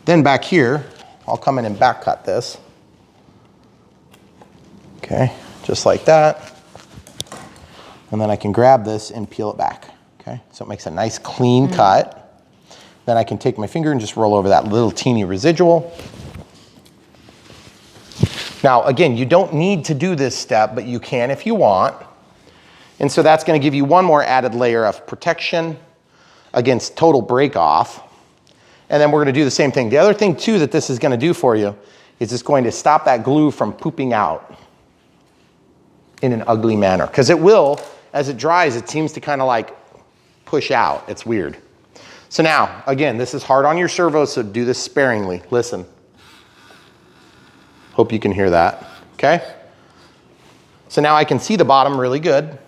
Then back here, I'll come in and back cut this. Okay, just like that. And then I can grab this and peel it back. Okay, so it makes a nice clean cut. Then I can take my finger and just roll over that little teeny residual. Now, again, you don't need to do this step, but you can if you want. And so that's gonna give you one more added layer of protection against total break off. And then we're gonna do the same thing. The other thing too that this is gonna do for you is it's going to stop that glue from pooping out in an ugly manner. Because it will, as it dries, it seems to kind of like push out. It's weird. So now, again, this is hard on your servo, so do this sparingly. Listen. Hope you can hear that, okay? So now I can see the bottom really good.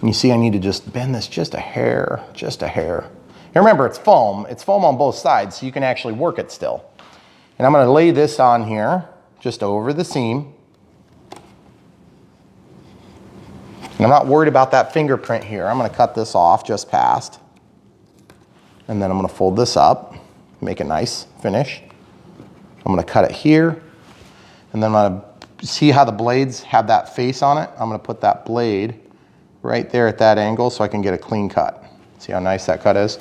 And you see I need to just bend this just a hair, just a hair. And remember, it's foam on both sides, so you can actually work it still. And I'm gonna lay this on here, just over the seam. And I'm not worried about that fingerprint here. I'm gonna cut this off just past. And then I'm gonna fold this up, make a nice finish. I'm gonna cut it here. And then I'm gonna see how the blades have that face on it. I'm gonna put that blade right there at that angle so I can get a clean cut. See how nice that cut is?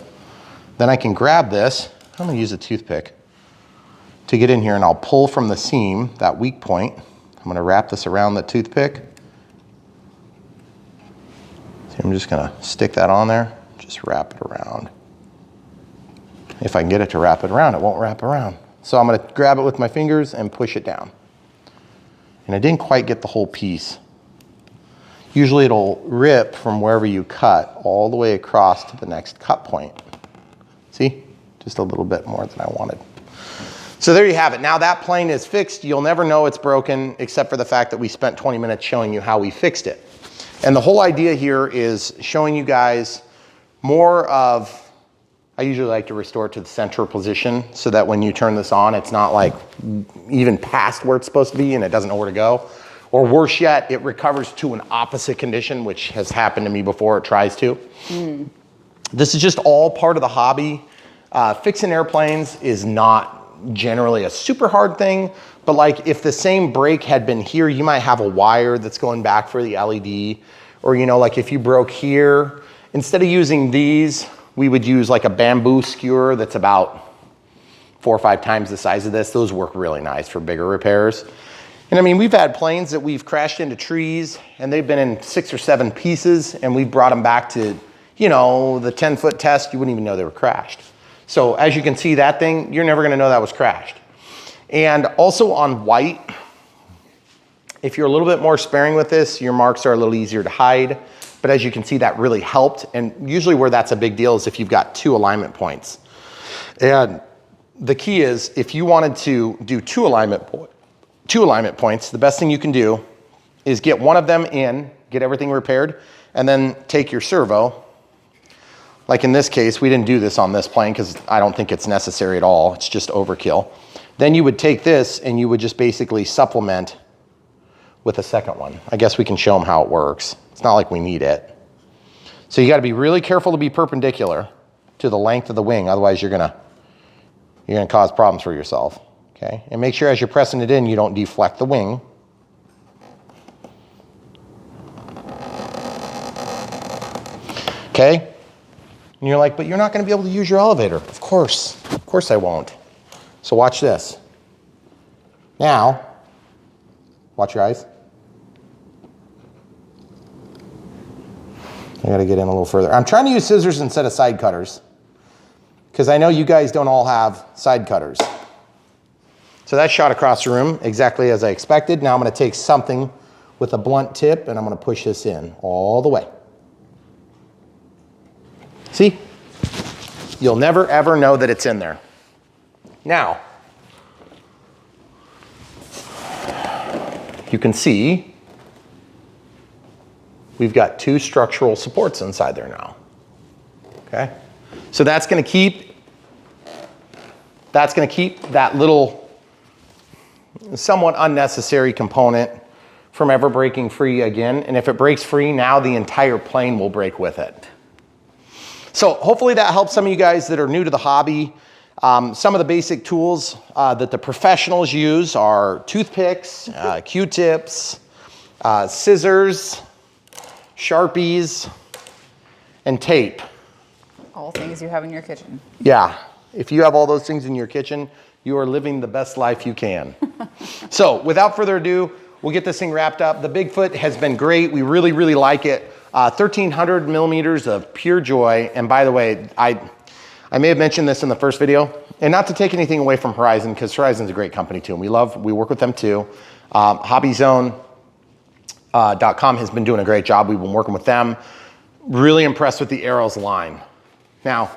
Then I can grab this. I'm gonna use a toothpick to get in here, and I'll pull from the seam, that weak point. I'm gonna wrap this around the toothpick. See, I'm just gonna stick that on there, just wrap it around. If I can get it to wrap it around, it won't wrap around. So I'm gonna grab it with my fingers and push it down. And I didn't quite get the whole piece. Usually it'll rip from wherever you cut all the way across to the next cut point. See? Just a little bit more than I wanted. So there you have it. Now that plane is fixed. You'll never know it's broken except for the fact that we spent 20 minutes showing you how we fixed it. And the whole idea here is showing you guys more of, I usually like to restore it to the central position so that when you turn this on, it's not like even past where it's supposed to be and it doesn't know where to go. Or worse yet, it recovers to an opposite condition, which has happened to me before, it tries to. This is just all part of the hobby. Fixing airplanes is not generally a super hard thing, but like if the same brake had been here, you might have a wire that's going back for the LED. Or you know, like if you broke here, instead of using these, we would use like a bamboo skewer that's about 4 or 5 times the size of this. Those work really nice for bigger repairs. And I mean, we've had planes that we've crashed into trees and they've been in 6 or 7 pieces and we brought them back to, you know, the 10-foot test, you wouldn't even know they were crashed. So as you can see, that thing, you're never gonna know that was crashed. And also on white, if you're a little bit more sparing with this, your marks are a little easier to hide. But as you can see, that really helped. And usually where that's a big deal is if you've got 2 alignment points. And the key is if you wanted to do 2 alignment points, the best thing you can do is get one of them in, get everything repaired, and then take your servo. Like in this case, we didn't do this on this plane because I don't think it's necessary at all. It's just overkill. Then you would take this and you would just basically supplement with a second one. I guess we can show them how it works. It's not like we need it. So you got to be really careful to be perpendicular to the length of the wing. Otherwise you're gonna cause problems for yourself. Okay, and make sure as you're pressing it in, you don't deflect the wing. Okay, and you're like, but you're not gonna be able to use your elevator. Of course I won't. So watch this. Now, watch your eyes. I gotta get in a little further. I'm trying to use scissors instead of side cutters because I know you guys don't all have side cutters. So that shot across the room exactly as I expected. Now I'm gonna take something with a blunt tip and I'm gonna push this in all the way. See? You'll never ever know that it's in there. Now, you can see we've got 2 structural supports inside there now. Okay? So that's gonna keep that little somewhat unnecessary component from ever breaking free again. And if it breaks free, now the entire plane will break with it. So hopefully that helps some of you guys that are new to the hobby. Some of the basic tools that the professionals use are toothpicks, Q-tips, scissors, Sharpies, and tape. All things you have in your kitchen. Yeah, if you have all those things in your kitchen, you are living the best life you can. So without further ado, we'll get this thing wrapped up. The Bigfoot has been great. We really, really like it. 1,300 millimeters of pure joy. And by the way, I may have mentioned this in the first video, and not to take anything away from Horizon, because Horizon's a great company too, and we work with them too. Hobbyzone.com has been doing a great job. We've been working with them. Really impressed with the Arrows line. Now,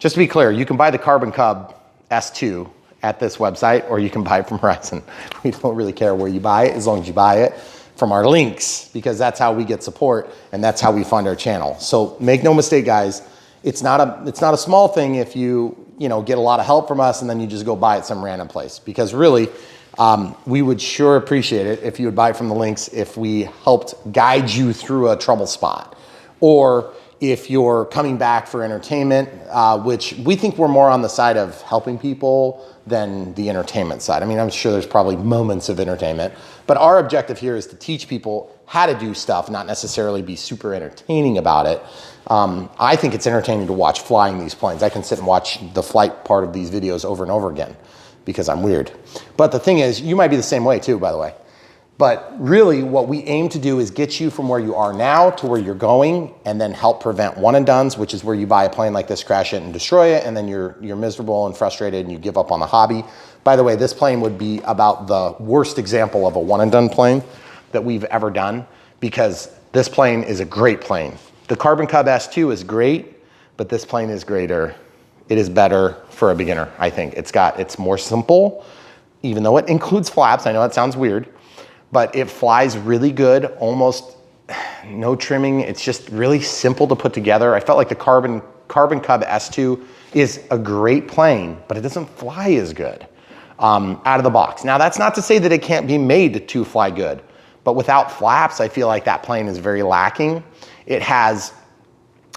just to be clear, you can buy the Carbon Cub S2 at this website, or you can buy it from Horizon. We don't really care where you buy it, as long as you buy it from our links, because that's how we get support and that's how we fund our channel. So make no mistake, guys, it's not a small thing if you get a lot of help from us and then you just go buy it some random place. Because really, we would sure appreciate it if you would buy it from the links if we helped guide you through a trouble spot. Or if you're coming back for entertainment, which we think we're more on the side of helping people than the entertainment side. I mean, I'm sure there's probably moments of entertainment, but our objective here is to teach people how to do stuff, not necessarily be super entertaining about it. I think it's entertaining to watch flying these planes. I can sit and watch the flight part of these videos over and over again because I'm weird. But the thing is, you might be the same way too, by the way. But really what we aim to do is get you from where you are now to where you're going and then help prevent one and dones, which is where you buy a plane like this, crash it and destroy it, and then you're miserable and frustrated and you give up on the hobby. By the way, this plane would be about the worst example of a one and done plane that we've ever done because this plane is a great plane. The Carbon Cub S2 is great, but this plane is greater. It is better for a beginner, I think. It's more simple, even though it includes flaps. I know that sounds weird. But it flies really good, almost no trimming. It's just really simple to put together. I felt like the Carbon Cub S2 is a great plane, but it doesn't fly as good out of the box. Now, that's not to say that it can't be made to fly good, but without flaps, I feel like that plane is very lacking. It has,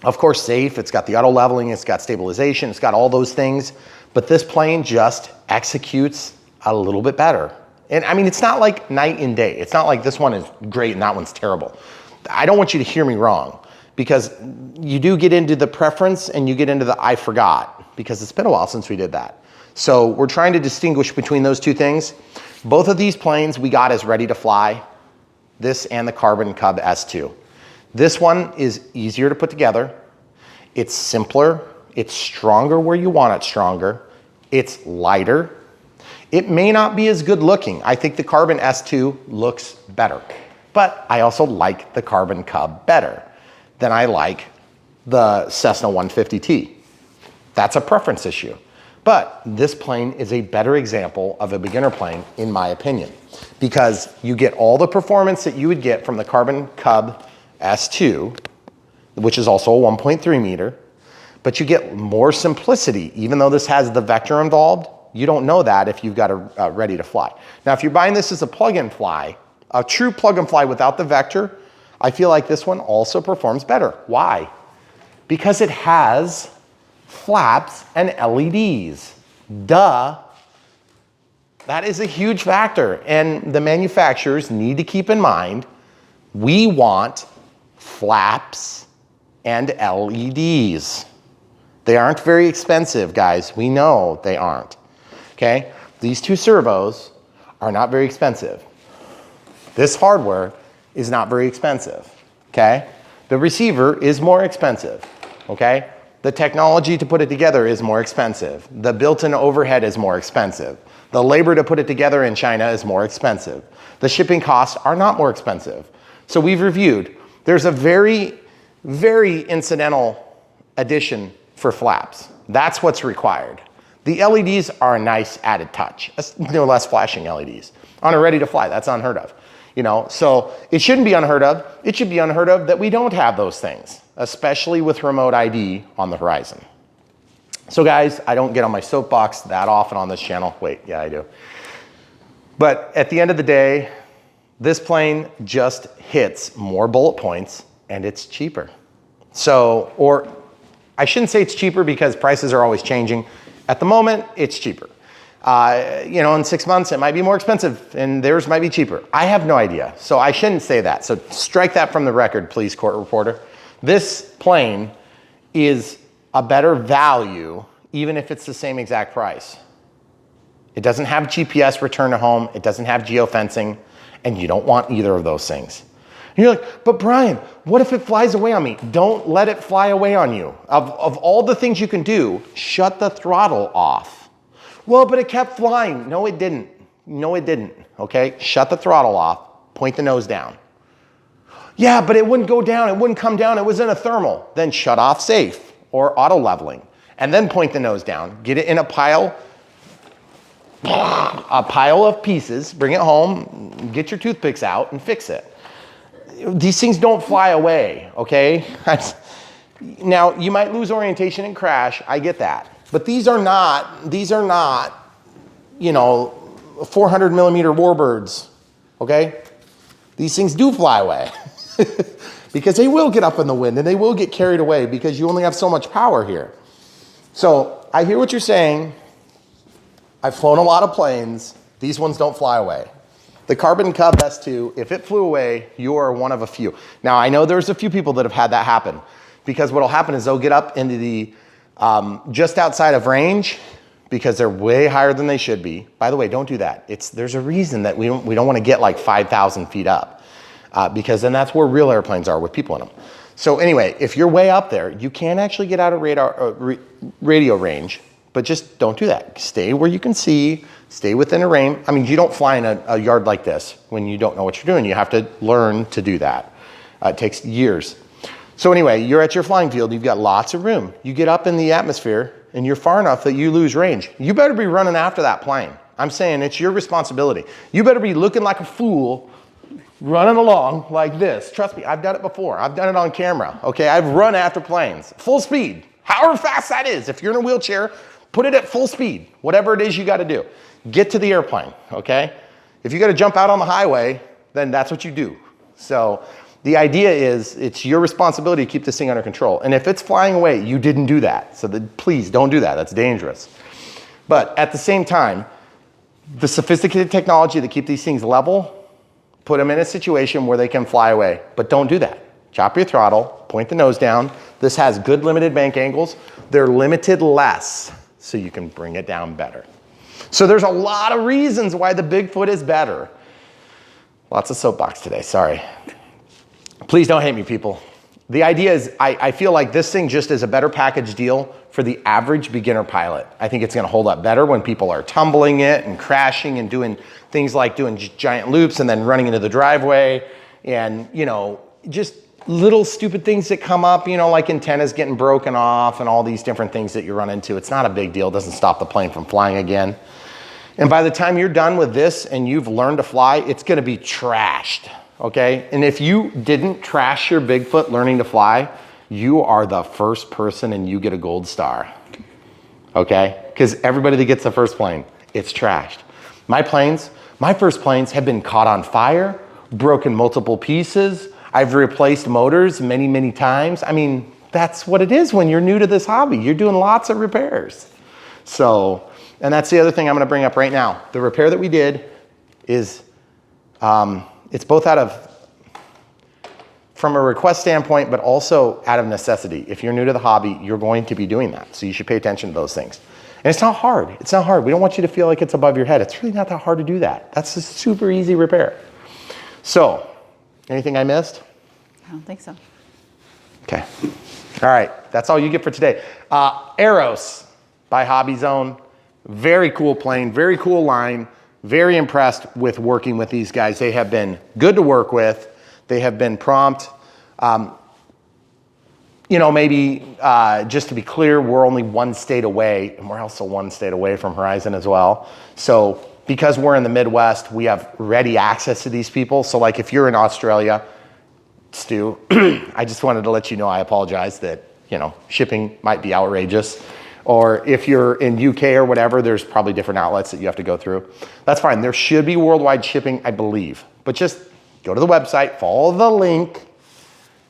of course, safe. It's got the auto leveling. It's got stabilization. It's got all those things, but this plane just executes a little bit better. And I mean, it's not like night and day. It's not like this one is great and that one's terrible. I don't want you to hear me wrong because you do get into the preference and you get into the I forgot because it's been a while since we did that. So we're trying to distinguish between those two things. Both of these planes we got as ready to fly, this and the Carbon Cub S2. This one is easier to put together. It's simpler. It's stronger where you want it stronger. It's lighter. It may not be as good looking. I think the Carbon S2 looks better, but I also like the Carbon Cub better than I like the Cessna 150T. That's a preference issue. But this plane is a better example of a beginner plane, in my opinion, because you get all the performance that you would get from the Carbon Cub S2, which is also a 1.3 meter, but you get more simplicity, even though this has the Vector involved. You don't know that if you've got a ready to fly. Now, if you're buying this as a plug-in fly, a true plug-in fly without the Vector, I feel like this one also performs better. Why? Because it has flaps and LEDs. Duh. That is a huge factor. And the manufacturers need to keep in mind, we want flaps and LEDs. They aren't very expensive, guys. We know they aren't. Okay, these two servos are not very expensive. This hardware is not very expensive, okay? The receiver is more expensive, okay? The technology to put it together is more expensive. The built-in overhead is more expensive. The labor to put it together in China is more expensive. The shipping costs are not more expensive. So we've reviewed. There's a very, very incidental addition for flaps. That's what's required. The LEDs are a nice added touch. No less flashing LEDs. On a ready to fly, that's unheard of. So it shouldn't be unheard of. It should be unheard of that we don't have those things, especially with remote ID on the horizon. So guys, I don't get on my soapbox that often on this channel. Wait, yeah, I do. But at the end of the day, this plane just hits more bullet points and it's cheaper. So, or I shouldn't say it's cheaper because prices are always changing. At the moment, it's cheaper. In 6 months, it might be more expensive and theirs might be cheaper. I have no idea, so I shouldn't say that. So strike that from the record, please, court reporter. This plane is a better value, even if it's the same exact price. It doesn't have GPS return to home. It doesn't have geofencing, and you don't want either of those things. And you're like, but Brian, what if it flies away on me? Don't let it fly away on you. Of all the things you can do, shut the throttle off. Well, but it kept flying. No, it didn't. No, it didn't. Okay, shut the throttle off, point the nose down. Yeah, but it wouldn't go down. It wouldn't come down. It was in a thermal. Then shut off safe or auto leveling, and then point the nose down. Get it in a pile of pieces, bring it home, get your toothpicks out and fix it. These things don't fly away, okay? Now, you might lose orientation and crash. I get that. But these are not, you know, 400 millimeter warbirds, okay? These things do fly away because they will get up in the wind and they will get carried away because you only have so much power here. So I hear what you're saying. I've flown a lot of planes. These ones don't fly away. The Carbon Cub S2, if it flew away, you are one of a few. Now, I know there's a few people that have had that happen because what'll happen is they'll get up into the, just outside of range because they're way higher than they should be. By the way, don't do that. There's a reason that we don't want to get like 5,000 feet up because then that's where real airplanes are with people in them. So anyway, if you're way up there, you can actually get out of radio range, but just don't do that. Stay where you can see, stay within a range. I mean, you don't fly in a yard like this when you don't know what you're doing. You have to learn to do that. It takes years. So anyway, you're at your flying field, you've got lots of room. You get up in the atmosphere and you're far enough that you lose range. You better be running after that plane. I'm saying it's your responsibility. You better be looking like a fool running along like this. Trust me, I've done it before. I've done it on camera, okay? I've run after planes, full speed, however fast that is. If you're in a wheelchair, put it at full speed, whatever it is you gotta do. Get to the airplane, okay? If you gotta jump out on the highway, then that's what you do. So the idea is it's your responsibility to keep this thing under control. And if it's flying away, you didn't do that. So please don't do that, that's dangerous. But at the same time, the sophisticated technology to keep these things level, put them in a situation where they can fly away, but don't do that. Chop your throttle, point the nose down. This has good limited bank angles. They're limited less, so you can bring it down better. So there's a lot of reasons why the Bigfoot is better. Lots of soapbox today, sorry. Please don't hate me, people. The idea is I feel like this thing just is a better package deal for the average beginner pilot. I think it's gonna hold up better when people are tumbling it and crashing and doing things like doing giant loops and then running into the driveway and, you know, just little stupid things that come up, you know, like antennas getting broken off and all these different things that you run into. It's not a big deal. It doesn't stop the plane from flying again. And by the time you're done with this and you've learned to fly, it's gonna be trashed, okay? And if you didn't trash your Bigfoot learning to fly, you are the first person and you get a gold star, okay? Because everybody that gets the first plane, it's trashed. My first planes have been caught on fire, broken multiple pieces. I've replaced motors many, many times. I mean, that's what it is when you're new to this hobby. You're doing lots of repairs. So, and that's the other thing I'm gonna bring up right now. The repair that we did is, it's both from a request standpoint, but also out of necessity. If you're new to the hobby, you're going to be doing that. So you should pay attention to those things. And it's not hard, it's not hard. We don't want you to feel like it's above your head. It's really not that hard to do that. That's a super easy repair. So, anything I missed? I don't think so. Okay. All right, that's all you get for today. Arrows by Hobby Zone. Very cool plane, very cool line. Very impressed with working with these guys. They have been good to work with. They have been prompt. You know, maybe just to be clear, we're only one state away, and we're also one state away from Horizon as well. So because we're in the Midwest, we have ready access to these people. So like if you're in Australia, Stu, I just wanted to let you know I apologize that, you know, shipping might be outrageous. Or if you're in UK or whatever, there's probably different outlets that you have to go through. That's fine. There should be worldwide shipping, I believe. But just go to the website, follow the link,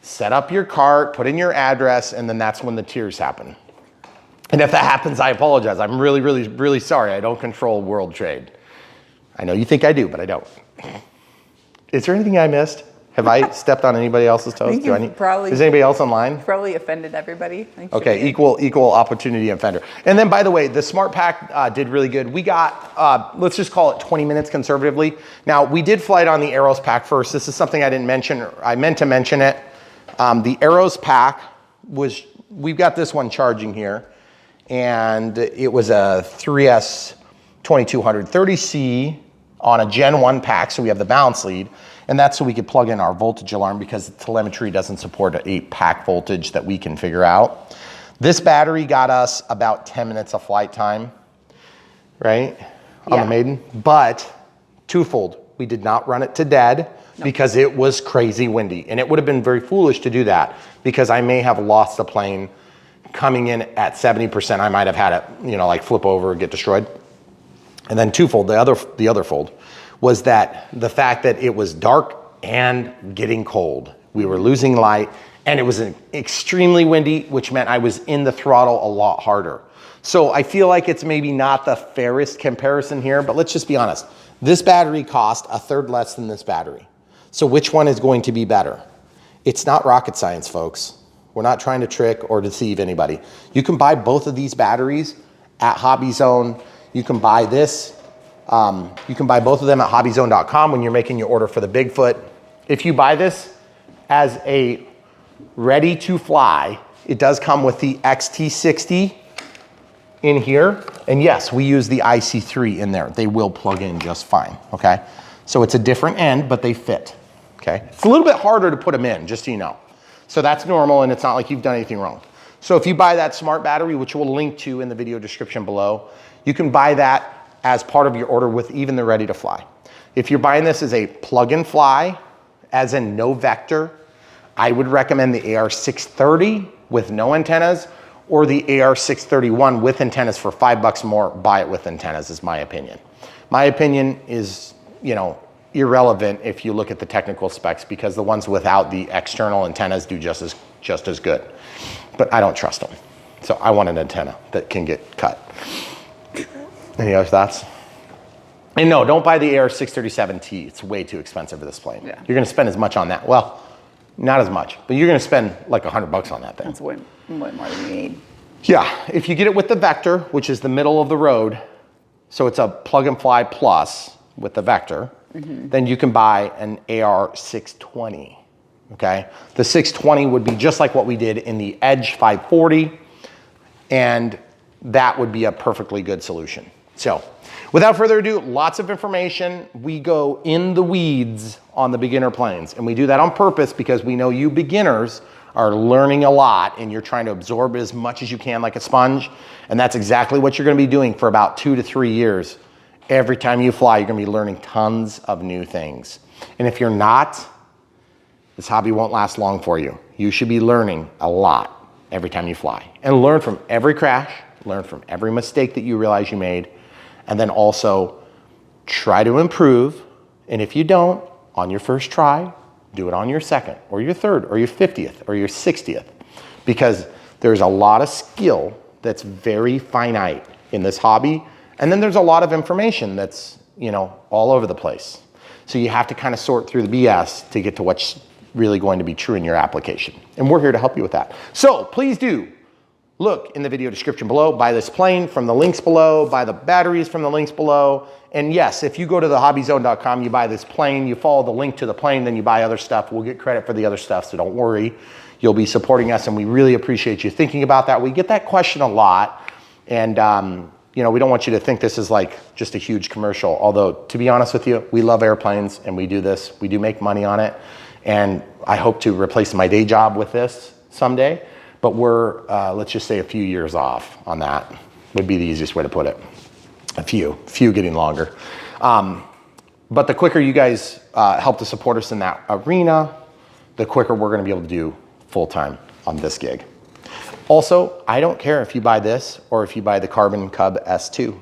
set up your cart, put in your address, and then that's when the tiers happen. And if that happens, I apologize. I'm really, really, really sorry. I don't control world trade. I know you think I do, but I don't. Is there anything I missed? Have I stepped on anybody else's toes? Is anybody else online? Probably offended everybody. Okay, equal opportunity offender. And then, by the way, the Smart Pack did really good. We got, let's just call it 20 minutes conservatively. Now, we did flight on the Arrows Pack first. This is something I didn't mention. I meant to mention it. The Arrows Pack was, we've got this one charging here, and it was a 3S 2230C on a Gen 1 pack, so we have the balance lead. And that's so we could plug in our voltage alarm because the telemetry doesn't support an 8-pack voltage that we can figure out. This battery got us about 10 minutes of flight time, right? On the Maiden, but twofold. We did not run it to dead because it was crazy windy. And it would have been very foolish to do that because I may have lost the plane coming in at 70%, I might have had it, you know, like flip over, get destroyed. And then twofold, the other fold was that the fact that it was dark and getting cold. We were losing light and it was extremely windy, which meant I was in the throttle a lot harder. So I feel like it's maybe not the fairest comparison here, but let's just be honest. This battery cost a third less than this battery. So which one is going to be better? It's not rocket science, folks. We're not trying to trick or deceive anybody. You can buy both of these batteries at Hobby Zone. You can buy this. You can buy both of them at hobbyzone.com when you're making your order for the Bigfoot. If you buy this as a ready to fly, it does come with the XT60 in here. And yes, we use the IC3 in there. They will plug in just fine, okay? So it's a different end, but they fit, okay? It's a little bit harder to put them in, just so you know. So that's normal, and it's not like you've done anything wrong. So if you buy that smart battery, which we'll link to in the video description below, you can buy that as part of your order with even the ready to fly. If you're buying this as a plug and fly, as in no vector, I would recommend the AR630 with no antennas, or the AR631 with antennas for $5 more. Buy it with antennas, is my opinion. My opinion is, you know, irrelevant if you look at the technical specs, because the ones without the external antennas do just as good. But I don't trust them. So I want an antenna that can get cut. Any other thoughts? And no, don't buy the AR637T. It's way too expensive for this plane. Yeah. You're gonna spend as much on that. Well, not as much, but you're gonna spend like $100 on that thing. That's way more than you need. Yeah, if you get it with the Vector, which is the middle of the road, so it's a plug and fly plus with the Vector, then you can buy an AR620, okay? The 620 would be just like what we did in the Edge 540, and that would be a perfectly good solution. So without further ado, lots of information. We go in the weeds on the beginner planes, and we do that on purpose because we know you beginners are learning a lot and you're trying to absorb as much as you can like a sponge. And that's exactly what you're gonna be doing for about 2 to 3 years. Every time you fly, you're gonna be learning tons of new things. And if you're not, this hobby won't last long for you. You should be learning a lot every time you fly, and learn from every crash, learn from every mistake that you realize you made, and then also try to improve. And if you don't, on your first try, do it on your second or your third or your 50th or your 60th, because there's a lot of skill that's very finite in this hobby. And then there's a lot of information that's, you know, all over the place. So you have to kind of sort through the BS to get to what's really going to be true in your application. And we're here to help you with that. So please do look in the video description below, buy this plane from the links below, buy the batteries from the links below. And yes, if you go to the hobbyzone.com, you buy this plane, you follow the link to the plane, then you buy other stuff. We'll get credit for the other stuff, so don't worry. You'll be supporting us, and we really appreciate you thinking about that. We get that question a lot, and you know, we don't want you to think this is like just a huge commercial, although to be honest with you, we love airplanes and we do this. We do make money on it, and I hope to replace my day job with this someday. But we're, let's just say, a few years off on that would be the easiest way to put it. A few getting longer. But the quicker you guys help to support us in that arena, the quicker we're gonna be able to do full-time on this gig. Also, I don't care if you buy this or if you buy the Carbon Cub S2.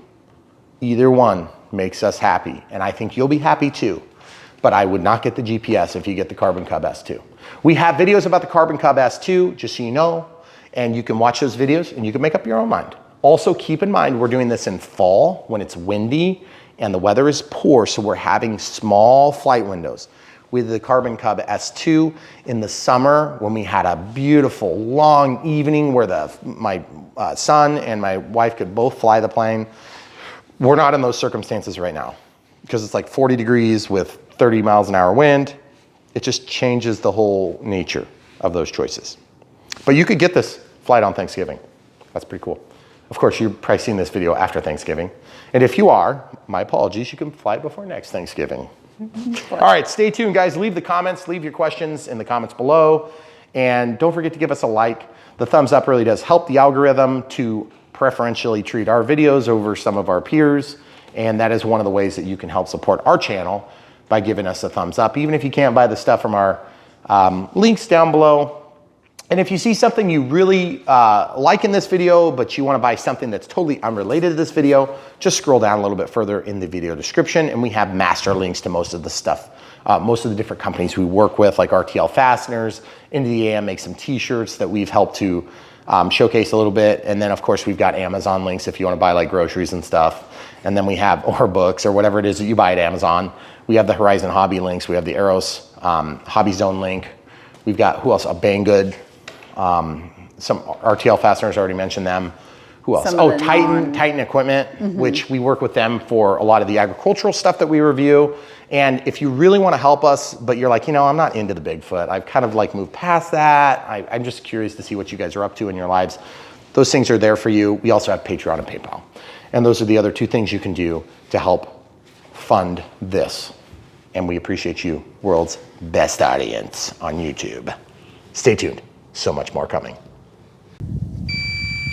Either one makes us happy, and I think you'll be happy too. But I would not get the GPS if you get the Carbon Cub S2. We have videos about the Carbon Cub S2, just so you know, and you can watch those videos and you can make up your own mind. Also, keep in mind, we're doing this in fall when it's windy and the weather is poor, so we're having small flight windows. With the Carbon Cub S2 in the summer, when we had a beautiful long evening where my son and my wife could both fly the plane, we're not in those circumstances right now because it's like 40 degrees with 30 miles an hour wind. It just changes the whole nature of those choices. But you could get this flight on Thanksgiving. That's pretty cool. Of course, you're probably seeing this video after Thanksgiving. And if you are, my apologies, you can fly before next Thanksgiving. All right, stay tuned, guys. Leave the comments, leave your questions in the comments below. And don't forget to give us a like. The thumbs up really does help the algorithm to preferentially treat our videos over some of our peers. And that is one of the ways that you can help support our channel by giving us a thumbs up. Even if you can't buy the stuff from our links down below, And if you see something you really like in this video, but you want to buy something that's totally unrelated to this video, just scroll down a little bit further in the video description, and we have master links to most of the stuff, most of the different companies we work with, like RTL Fasteners. Into the AM makes some t-shirts that we've helped to showcase a little bit. And then of course we've got Amazon links if you want to buy like groceries and stuff. And then we have, or books or whatever it is that you buy at Amazon. We have the Horizon Hobby links. We have the Eros Hobby Zone link. We've got, who else? A Banggood. Some RTL Fasteners, already mentioned them. Who else? Oh, Titan Equipment, which we work with them for a lot of the agricultural stuff that we review. And if you really want to help us, but you're like, you know, I'm not into the Bigfoot. I've kind of like moved past that. I'm just curious to see what you guys are up to in your lives. Those things are there for you. We also have Patreon and PayPal. And those are the other two things you can do to help fund this. And we appreciate you, world's best audience on YouTube. Stay tuned. So much more coming.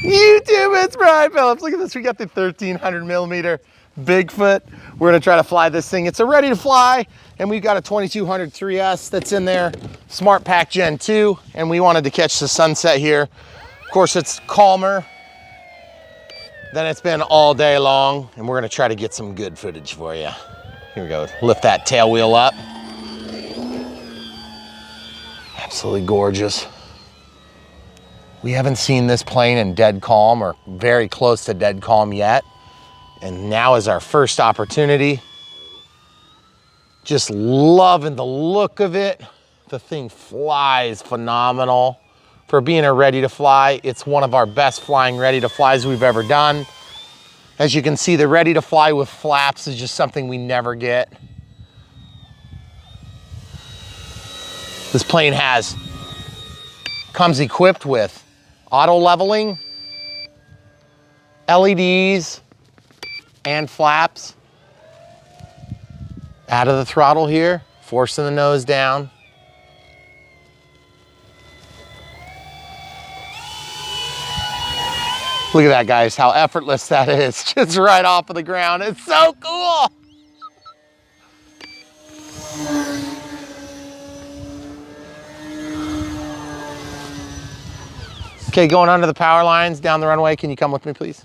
YouTube, it's Brian Phillips. Look at this. We got the 1300 millimeter Bigfoot. We're gonna try to fly this thing. It's a ready to fly, and we've got a 2200 3S that's in there, Smart Pack Gen 2, and we wanted to catch the sunset here. Of course, it's calmer than it's been all day long, and we're gonna try to get some good footage for you. Here we go. Lift that tail wheel up. Absolutely gorgeous. We haven't seen this plane in dead calm or very close to dead calm yet. And now is our first opportunity. Just loving the look of it. The thing flies phenomenal. For being a ready to fly, it's one of our best flying ready to flies we've ever done. As you can see, the ready to fly with flaps is just something we never get. This plane comes equipped with auto leveling, LEDs, and flaps. Out of the throttle here, forcing the nose down. Look at that, guys, how effortless that is. Just right off of the ground. It's so cool. Okay, going under the power lines down the runway. Can you come with me, please?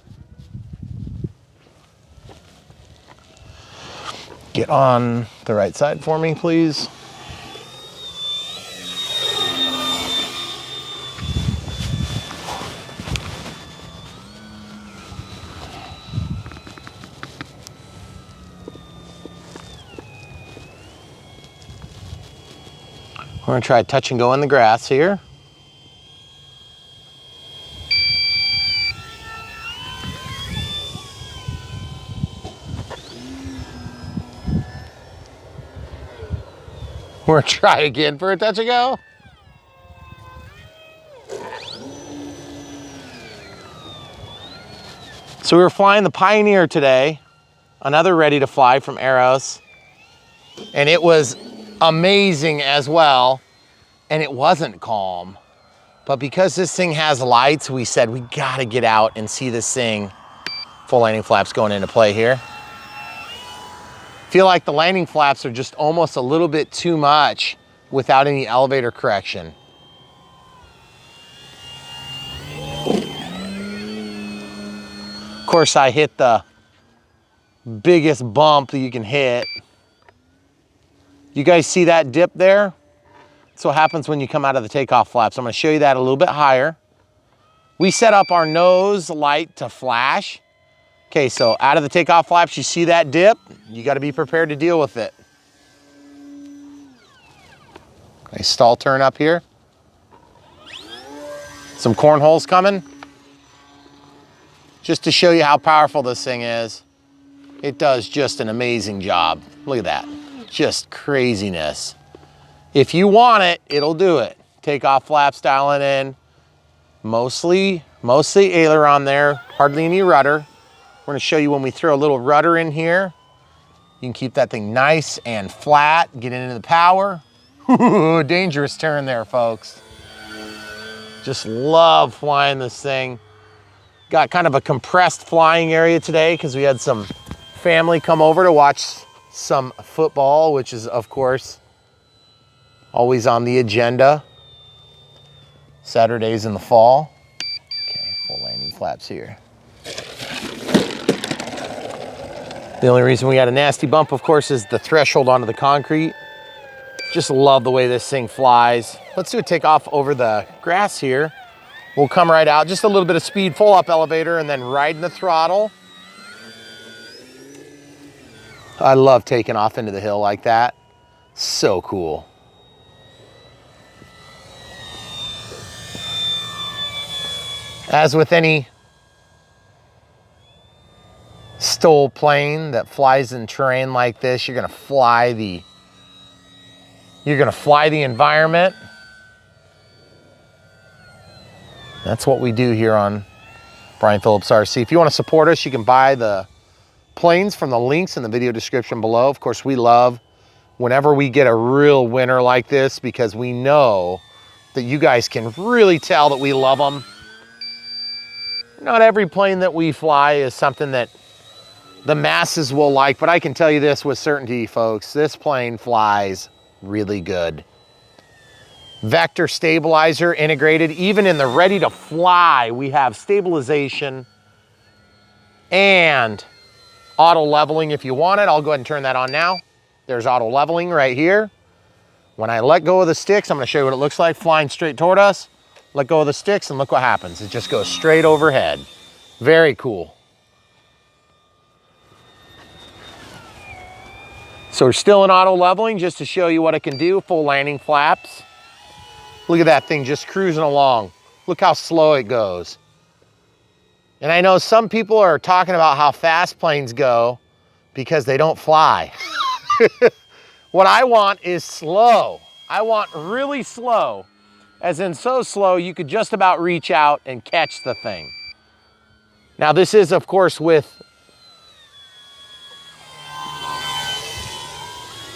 Get on the right side for me, please. We're gonna try touch and go in the grass here. We're gonna try again for a touch and go. So we were flying the Pioneer today, another ready to fly from Eros, and it was amazing as well, and it wasn't calm. But because this thing has lights, we said we gotta get out and see this thing. Full landing flaps going into play here. Feel like the landing flaps are just almost a little bit too much without any elevator correction. Of course, I hit the biggest bump that you can hit. You guys see that dip there? That's what happens when you come out of the takeoff flaps. I'm gonna show you that a little bit higher. We set up our nose light to flash. Okay, so out of the takeoff flaps, you see that dip? You gotta be prepared to deal with it. Nice stall turn up here. Some cornholes coming. Just to show you how powerful this thing is. It does just an amazing job. Look at that, just craziness. If you want it, it'll do it. Takeoff flaps dialing in. Mostly aileron there, hardly any rudder. We're gonna show you when we throw a little rudder in here. You can keep that thing nice and flat, get into the power. Ooh, dangerous turn there, folks. Just love flying this thing. Got kind of a compressed flying area today because we had some family come over to watch some football, which is, of course, always on the agenda. Saturdays in the fall. Okay, full landing flaps here. The only reason we got a nasty bump, of course, is the threshold onto the concrete. Just love the way this thing flies. Let's do a takeoff over the grass here. We'll come right out, just a little bit of speed, full up elevator, and then riding the throttle. I love taking off into the hill like that. So cool. As with any STOL plane that flies in terrain like this, you're gonna fly the environment. That's what we do here on Brian Phillips RC. If you want to support us, you can buy the planes from the links in the video description below. Of course, we love whenever we get a real winner like this because we know that you guys can really tell that we love them. Not every plane that we fly is something that the masses will like, but I can tell you this with certainty, folks, this plane flies really good. Vector stabilizer integrated, even in the ready to fly, we have stabilization and auto leveling if you want it. I'll go ahead and turn that on now. There's auto leveling right here. When I let go of the sticks, I'm gonna show you what it looks like flying straight toward us. Let go of the sticks and look what happens. It just goes straight overhead. Very cool. So we're still in auto leveling just to show you what it can do. Full landing flaps. Look at that thing just cruising along. Look how slow it goes. And I know some people are talking about how fast planes go because they don't fly. What I want is slow. I want really slow, as in so slow you could just about reach out and catch the thing. Now this is, of course, with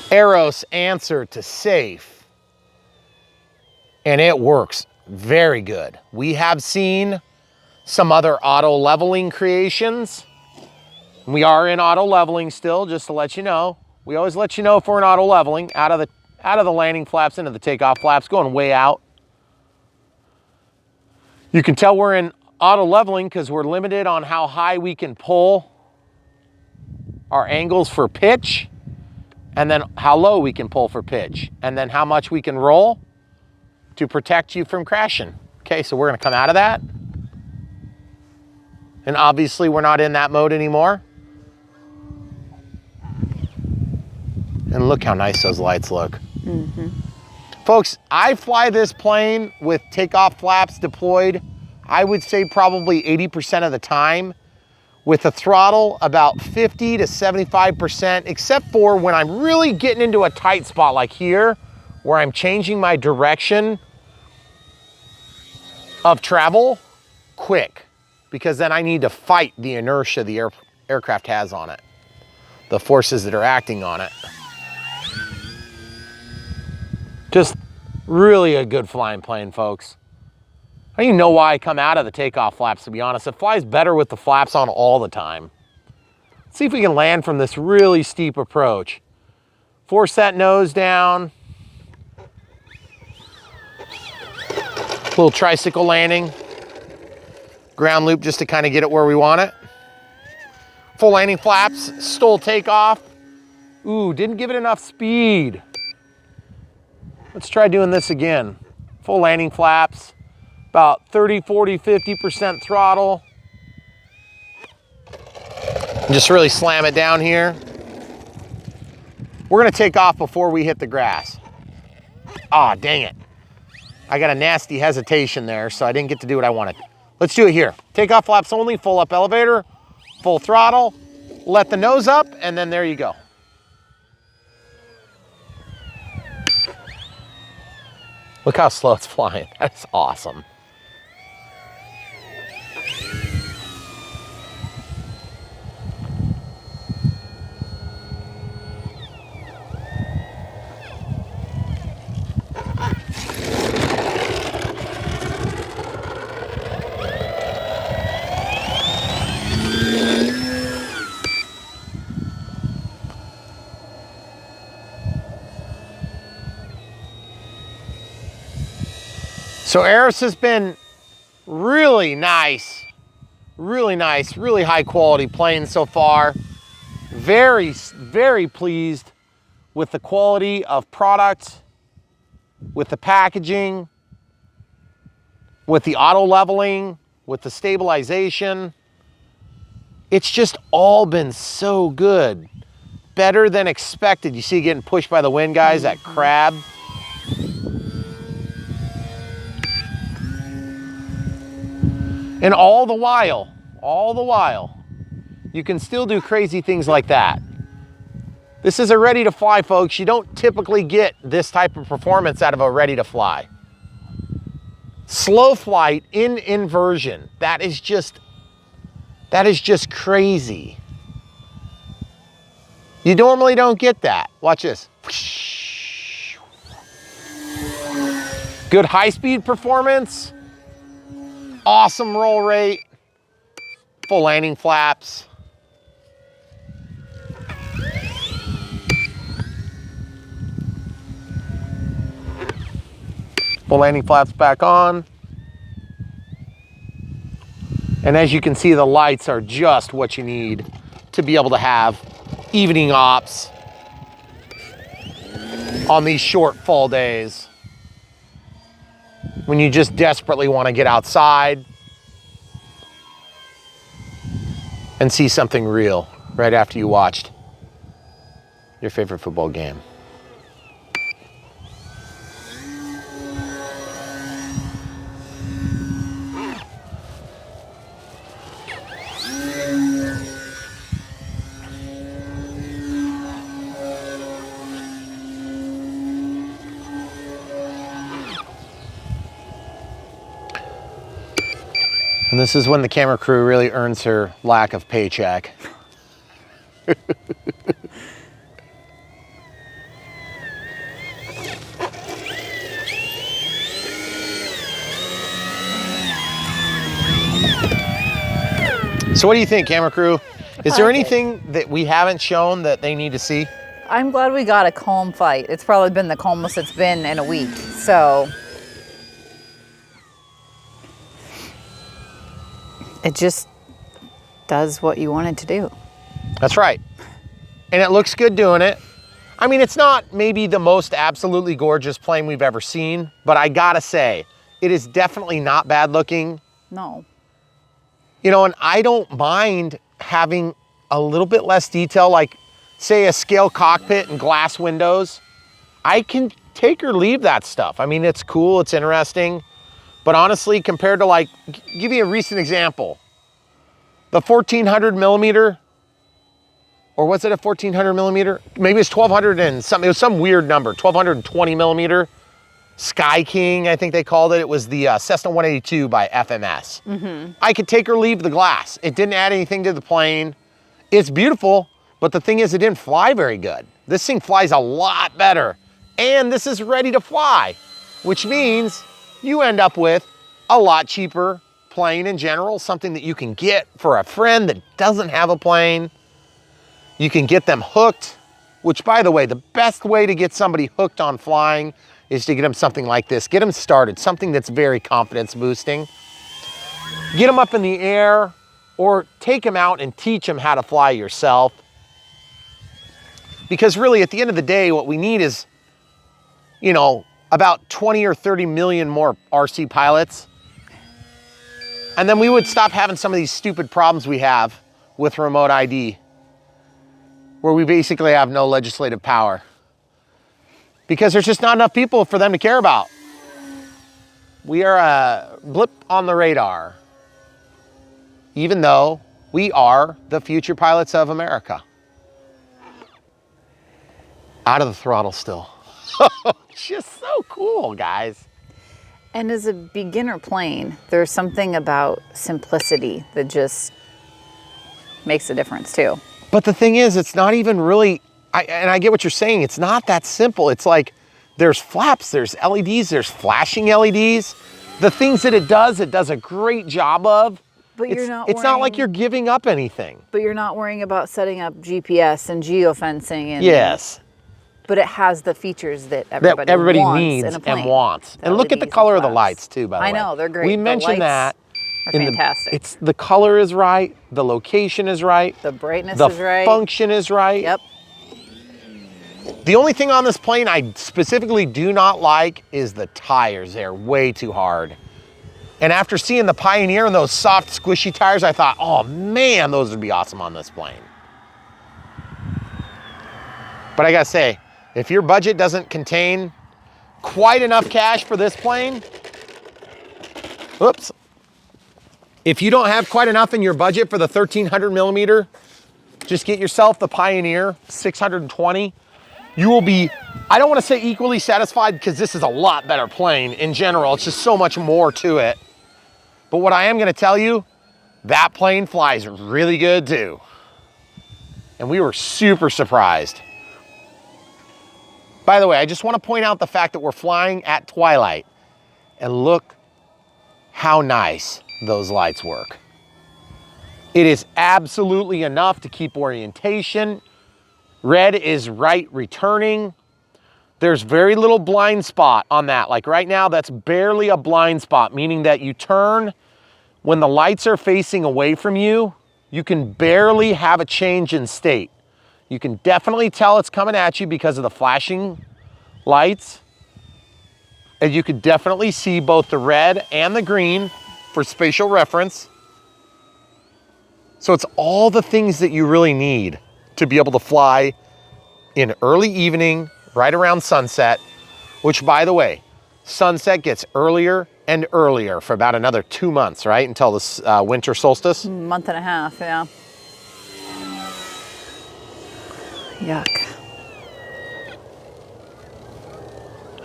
Aeros answer to safe. And it works very good. We have seen some other auto leveling creations. We are in auto leveling still, just to let you know. We always let you know if we're in auto leveling, out of the landing flaps into the takeoff flaps, going way out. You can tell we're in auto leveling because we're limited on how high we can pull our angles for pitch, and then how low we can pull for pitch, and then how much we can roll to protect you from crashing. Okay, so we're gonna come out of that. And obviously we're not in that mode anymore. And look how nice those lights look. Mm-hmm. Folks, I fly this plane with takeoff flaps deployed, I would say probably 80% of the time, with the throttle about 50 to 75%, except for when I'm really getting into a tight spot like here, where I'm changing my direction of travel quick, because then I need to fight the inertia the aircraft has on it, the forces that are acting on it. Just really a good flying plane, folks. I don't even know why I come out of the takeoff flaps, to be honest. It flies better with the flaps on all the time. Let's see if we can land from this really steep approach. Force that nose down. Little tricycle landing. Ground loop just to kind of get it where we want it. Full landing flaps, STOL takeoff. Ooh, didn't give it enough speed. Let's try doing this again. Full landing flaps, about 30, 40, 50% throttle. Just really slam it down here. We're gonna take off before we hit the grass. Ah, dang it. I got a nasty hesitation there, so I didn't get to do what I wanted. Let's do it here. Takeoff flaps only, full up elevator, full throttle, let the nose up, and then there you go. Look how slow it's flying. That's awesome. So Eris has been really nice, really high quality plane so far. Very, very pleased with the quality of product, with the packaging, with the auto leveling, with the stabilization. It's just all been so good. Better than expected. You see it getting pushed by the wind, guys, that crab. And all the while, you can still do crazy things like that. This is a ready to fly, folks. You don't typically get this type of performance out of a ready to fly. Slow flight in inversion. That is just crazy. You normally don't get that. Watch this. Good high-speed performance. Awesome roll rate. Full landing flaps. Full landing flaps back on. And as you can see, the lights are just what you need to be able to have evening ops on these short fall days when you just desperately want to get outside and see something real right after you watched your favorite football game. And this is when the camera crew really earns her lack of paycheck. So what do you think, camera crew? Is there anything that we haven't shown that they need to see? I'm glad we got a calm fight. It's probably been the calmest it's been in a week, so. It just does what you want it to do. That's right. And it looks good doing it. I mean, it's not maybe the most absolutely gorgeous plane we've ever seen, but I gotta say, it is definitely not bad looking. No. You know, and I don't mind having a little bit less detail, like say a scale cockpit and glass windows. I can take or leave that stuff. I mean, it's cool, it's interesting. But honestly, compared to like, give you a recent example. The 1400 millimeter, or was it a 1400 millimeter? Maybe it's 1200 and something, it was some weird number, 1220 millimeter. Sky King, I think they called it. It was the Cessna 182 by FMS. Mm-hmm. I could take or leave the glass. It didn't add anything to the plane. It's beautiful, but the thing is it didn't fly very good. This thing flies a lot better. And this is ready to fly, which means you end up with a lot cheaper plane in general, something that you can get for a friend that doesn't have a plane. You can get them hooked, which by the way, the best way to get somebody hooked on flying is to get them something like this. Get them started, something that's very confidence boosting. Get them up in the air or take them out and teach them how to fly yourself. Because really at the end of the day, what we need is, you know, about 20 or 30 million more RC pilots. And then we would stop having some of these stupid problems we have with remote ID, where we basically have no legislative power. Because there's just not enough people for them to care about. We are a blip on the radar, even though we are the future pilots of America. Out of the throttle still. Just so cool, guys. And as a beginner plane, there's something about simplicity that just makes a difference too. But the thing is, it's not even really, and I get what you're saying, it's not that simple. It's like there's flaps, there's LEDs, there's flashing LEDs. The things that it does a great job of. But it's not like you're giving up anything. But you're not worrying about setting up GPS and geofencing. And yes. But it has the features that everybody wants needs in a plane. and wants. And look at the LEDs color and of the flaps. lights too, by the way. I know, they're great. We The mentioned lights that. are fantastic. The color is right, the location is right, The brightness the is right. function is right. Yep. The only thing on this plane I specifically do not like is the tires. They're way too hard. And after seeing the Pioneer and those soft, squishy tires, I thought, oh man, those would be awesome on this plane. But I gotta say, if your budget doesn't contain quite enough cash for this plane, whoops. If you don't have quite enough in your budget for the 1300 millimeter, just get yourself the Pioneer 620. You will be, I don't want to say equally satisfied because this is a lot better plane in general. It's just so much more to it. But what I am going to tell you, that plane flies really good too. And we were super surprised. By the way, I just want to point out the fact that we're flying at twilight. And look how nice those lights work. It is absolutely enough to keep orientation. Red is right returning. There's very little blind spot on that. Like right now, that's barely a blind spot, meaning that you turn when the lights are facing away from you, you can barely have a change in state. You can definitely tell it's coming at you because of the flashing lights. And you can definitely see both the red and the green for spatial reference. So it's all the things that you really need to be able to fly in early evening, right around sunset, which by the way, sunset gets earlier and earlier for about another 2 months, right? Until this winter solstice. Month and a half, yeah. Yuck.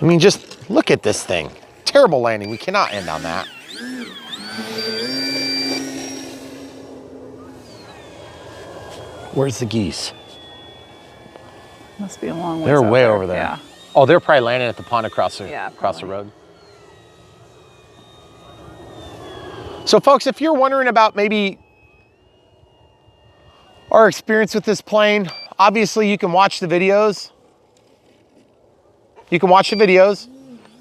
I mean, just look at this thing. Terrible landing. We cannot end on that. Where's the geese? Must be a long way. They're way over there. Yeah. Oh, they're probably landing at the pond across the, Yeah, across the road. So folks, if you're wondering about maybe our experience with this plane, obviously you can watch the videos. You can watch the videos,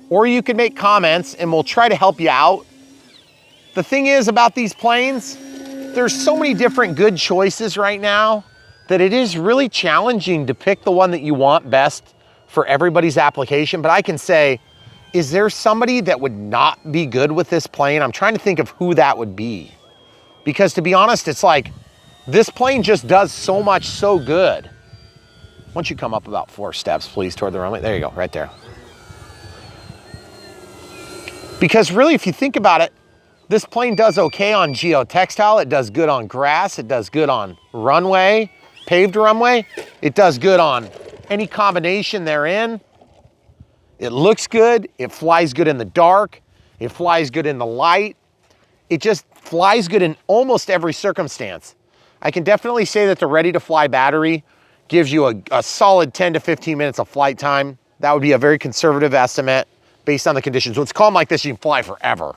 or you can make comments and we'll try to help you out. The thing is about these planes, there's so many different good choices right now that it is really challenging to pick the one that you want best for everybody's application. But I can say, is there somebody that would not be good with this plane? I'm trying to think of who that would be. Because to be honest, it's like, this plane just does so much so good. Once you come up about 4 steps, please, toward the runway. There you go, right there. Because really, if you think about it, this plane does okay on geotextile. It does good on grass. It does good on runway, paved runway. It does good on any combination therein. It looks good. It flies good in the dark. It flies good in the light. It just flies good in almost every circumstance. I can definitely say that the ready to fly battery gives you a solid 10 to 15 minutes of flight time. That would be a very conservative estimate based on the conditions. When it's calm like this, you can fly forever.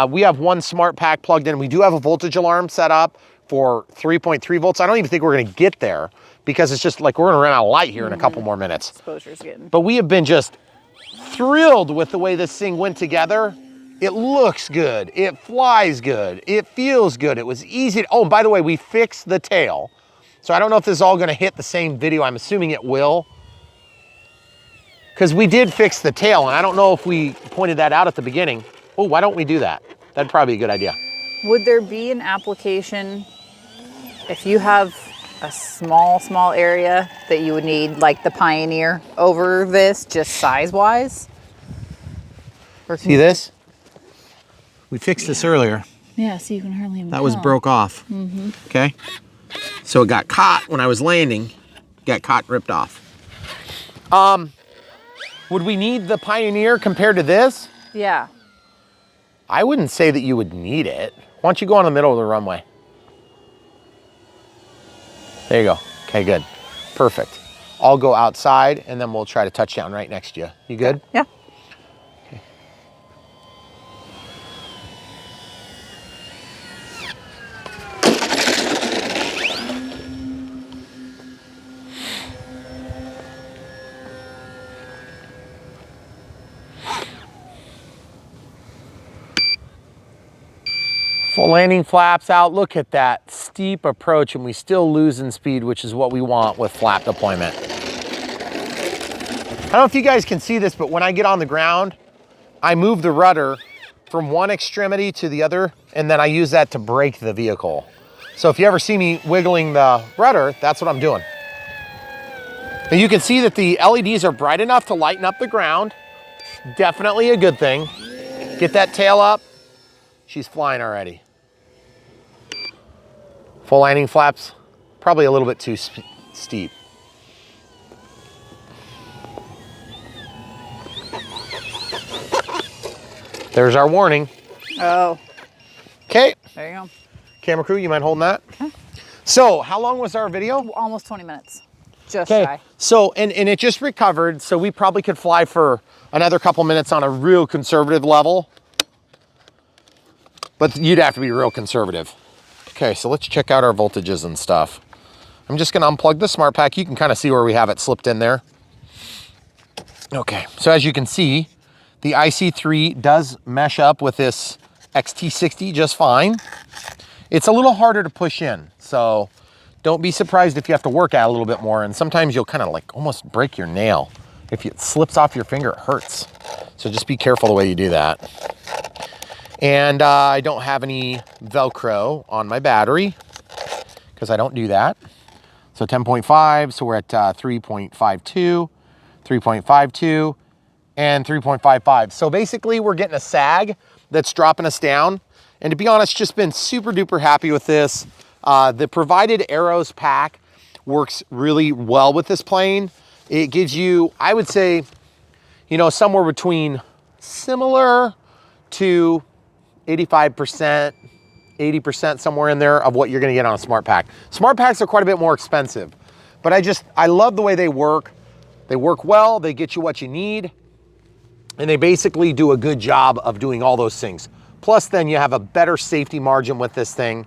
We have one smart pack plugged in. We do have a voltage alarm set up for 3.3 volts. I don't even think we're gonna get there because it's just like we're gonna run out of light here in a couple more minutes. Exposure's getting. But we have been just thrilled with the way this thing went together. It looks good, it flies good, it feels good. It was easy. Oh, and by the way, we fixed the tail. So I don't know if this is all gonna hit the same video. I'm assuming it will. Because we did fix the tail, and I don't know if we pointed that out at the beginning. Oh, why don't we do that? That'd probably be a good idea. Would there be an application if you have a small area that you would need like the Pioneer over this, just size-wise? See this? We fixed this earlier. Yeah, so you can hardly even That was tell. broke off. Okay? So it got caught when I was landing. Got caught, ripped off. Would we need the Pioneer compared to this? Yeah. I wouldn't say that you would need it. Why don't you go on the middle of the runway? There you go. Okay, good. Perfect. I'll go outside and then we'll try to touch down right next to you. You good? Yeah. Okay. Full landing flaps out. Look at that steep approach, and we still lose in speed, which is what we want with flap deployment. I don't know if you guys can see this, but when I get on the ground, I move the rudder from one extremity to the other, and then I use that to brake the vehicle. So if you ever see me wiggling the rudder, that's what I'm doing. And you can see that the LEDs are bright enough to lighten up the ground. Definitely a good thing. Get that tail up. She's flying already. Full landing flaps, probably a little bit too steep. There's our warning. Oh. Okay. There you go. Camera crew, you mind holding that? Okay. So, how long was our video? Almost 20 minutes. Just Okay. shy. So, and it just recovered, so we probably could fly for another couple minutes on a real conservative level. But you'd have to be real conservative. Okay, so let's check out our voltages and stuff. I'm just gonna unplug the smart pack. You can kind of see where we have it slipped in there. Okay, so as you can see, the IC3 does mesh up with this XT60 just fine. It's a little harder to push in, so don't be surprised if you have to work at it a little bit more, and sometimes you'll kind of like almost break your nail. If it slips off your finger, it hurts. So just be careful the way you do that. And I don't have any Velcro on my battery because I don't do that. So 10.5, so we're at 3.52, 3.52, and 3.55. So basically we're getting a sag that's dropping us down. And to be honest, just been super duper happy with this. The provided Arrows pack works really well with this plane. It gives you, I would say, you know, somewhere between similar to 85%, 80%, somewhere in there of what you're gonna get on a smart pack. Smart packs are quite a bit more expensive, but I love the way they work. They work well, they get you what you need, and they basically do a good job of doing all those things. Plus then you have a better safety margin with this thing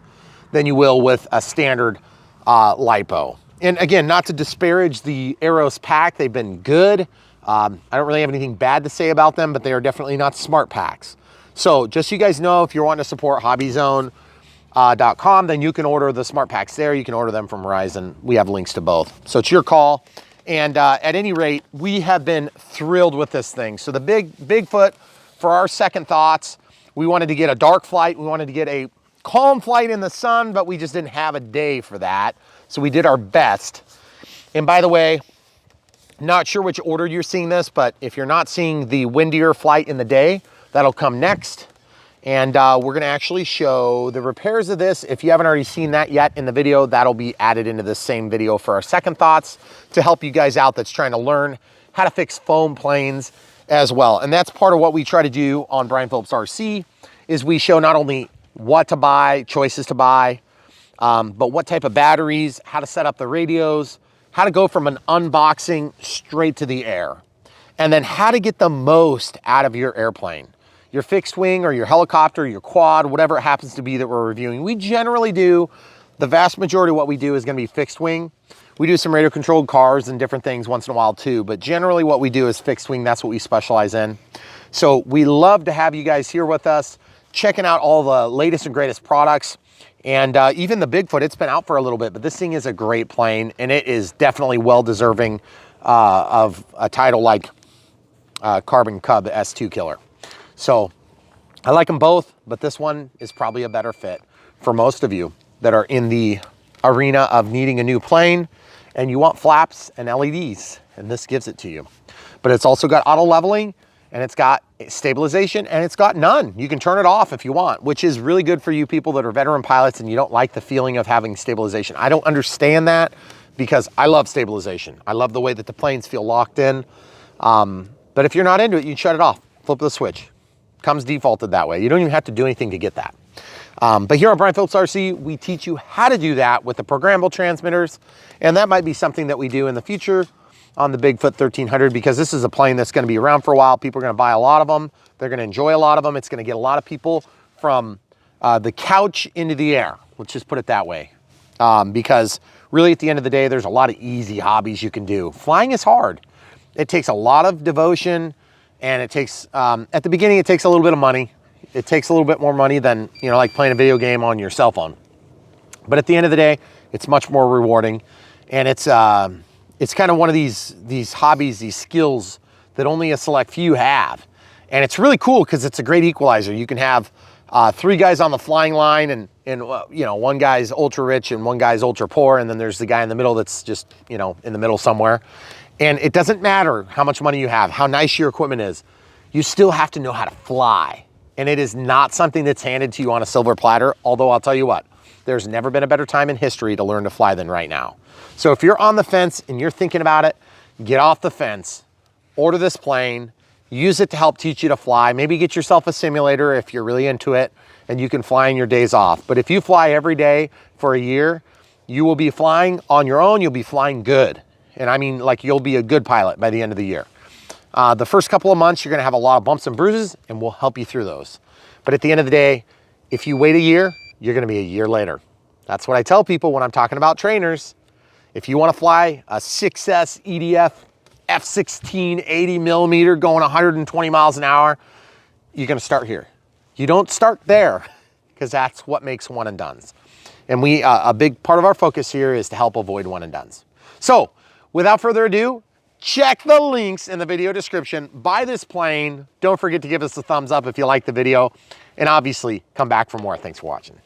than you will with a standard LiPo. And again, not to disparage the Arrows pack, they've been good. I don't really have anything bad to say about them, but they are definitely not smart packs. So just so you guys know, if you're wanting to support hobbyzone.com, then you can order the smart packs there. You can order them from Verizon. We have links to both. So it's your call. And at any rate, we have been thrilled with this thing. So the Bigfoot, for our second thoughts, we wanted to get a dark flight. We wanted to get a calm flight in the sun, but we just didn't have a day for that. So we did our best. And by the way, not sure which order you're seeing this, but if you're not seeing the windier flight in the day, that'll come next. And we're gonna actually show the repairs of this. If you haven't already seen that yet in the video, that'll be added into this same video for our second thoughts to help you guys out that's trying to learn how to fix foam planes as well. And that's part of what we try to do on Brian Phillips RC, is we show not only what to buy, choices to buy, but what type of batteries, how to set up the radios, how to go from an unboxing straight to the air, and then how to get the most out of your airplane. Your fixed wing or your helicopter, your quad, whatever it happens to be that we're reviewing. We generally do, the vast majority of what we do is gonna be fixed wing. We do some radio controlled cars and different things once in a while too, but generally what we do is fixed wing. That's what we specialize in. So we love to have you guys here with us, checking out all the latest and greatest products. And even the Bigfoot, it's been out for a little bit, but this thing is a great plane, and it is definitely well deserving of a title like Carbon Cub S2 Killer. So I like them both, but this one is probably a better fit for most of you that are in the arena of needing a new plane and you want flaps and LEDs, and this gives it to you. But it's also got auto leveling, and it's got stabilization, and it's got none. You can turn it off if you want, which is really good for you people that are veteran pilots and you don't like the feeling of having stabilization. I don't understand that because I love stabilization. I love the way that the planes feel locked in. But if you're not into it, you can shut it off, flip the switch. Comes defaulted that way. You don't even have to do anything to get that. But here on Brian Phillips RC, we teach you how to do that with the programmable transmitters, and that might be something that we do in the future on the Bigfoot 1300, because this is a plane that's going to be around for a while. People are going to buy a lot of them. They're going to enjoy a lot of them. It's going to get a lot of people from the couch into the air. Let's just put it that way. Because really at the end of the day, there's a lot of easy hobbies you can do. Flying is hard. It takes a lot of devotion, and it takes, at the beginning, it takes a little bit of money. It takes a little bit more money than, you know, like playing a video game on your cell phone. But at the end of the day, it's much more rewarding. And it's kind of one of these hobbies, these skills that only a select few have. And it's really cool because it's a great equalizer. You can have 3 guys on the flying line and you know, one guy's ultra rich and one guy's ultra poor. And then there's the guy in the middle that's just, you know, in the middle somewhere. And it doesn't matter how much money you have, how nice your equipment is. You still have to know how to fly. And it is not something that's handed to you on a silver platter. Although I'll tell you what, there's never been a better time in history to learn to fly than right now. So if you're on the fence and you're thinking about it, get off the fence, order this plane, use it to help teach you to fly. Maybe get yourself a simulator if you're really into it and you can fly in your days off. But if you fly every day for a year, you will be flying on your own. You'll be flying good. And I mean, like, you'll be a good pilot by the end of the year. The first couple of months, you're gonna have a lot of bumps and bruises, and we'll help you through those. But at the end of the day, if you wait a year, you're gonna be a year later. That's what I tell people when I'm talking about trainers. If you wanna fly a 6S EDF F-16 80 millimeter going 120 miles an hour, you're gonna start here. You don't start there, because that's what makes one and dones. And a big part of our focus here is to help avoid one and dones. So, without further ado, check the links in the video description. Buy this plane. Don't forget to give us a thumbs up if you like the video. And obviously, come back for more. Thanks for watching.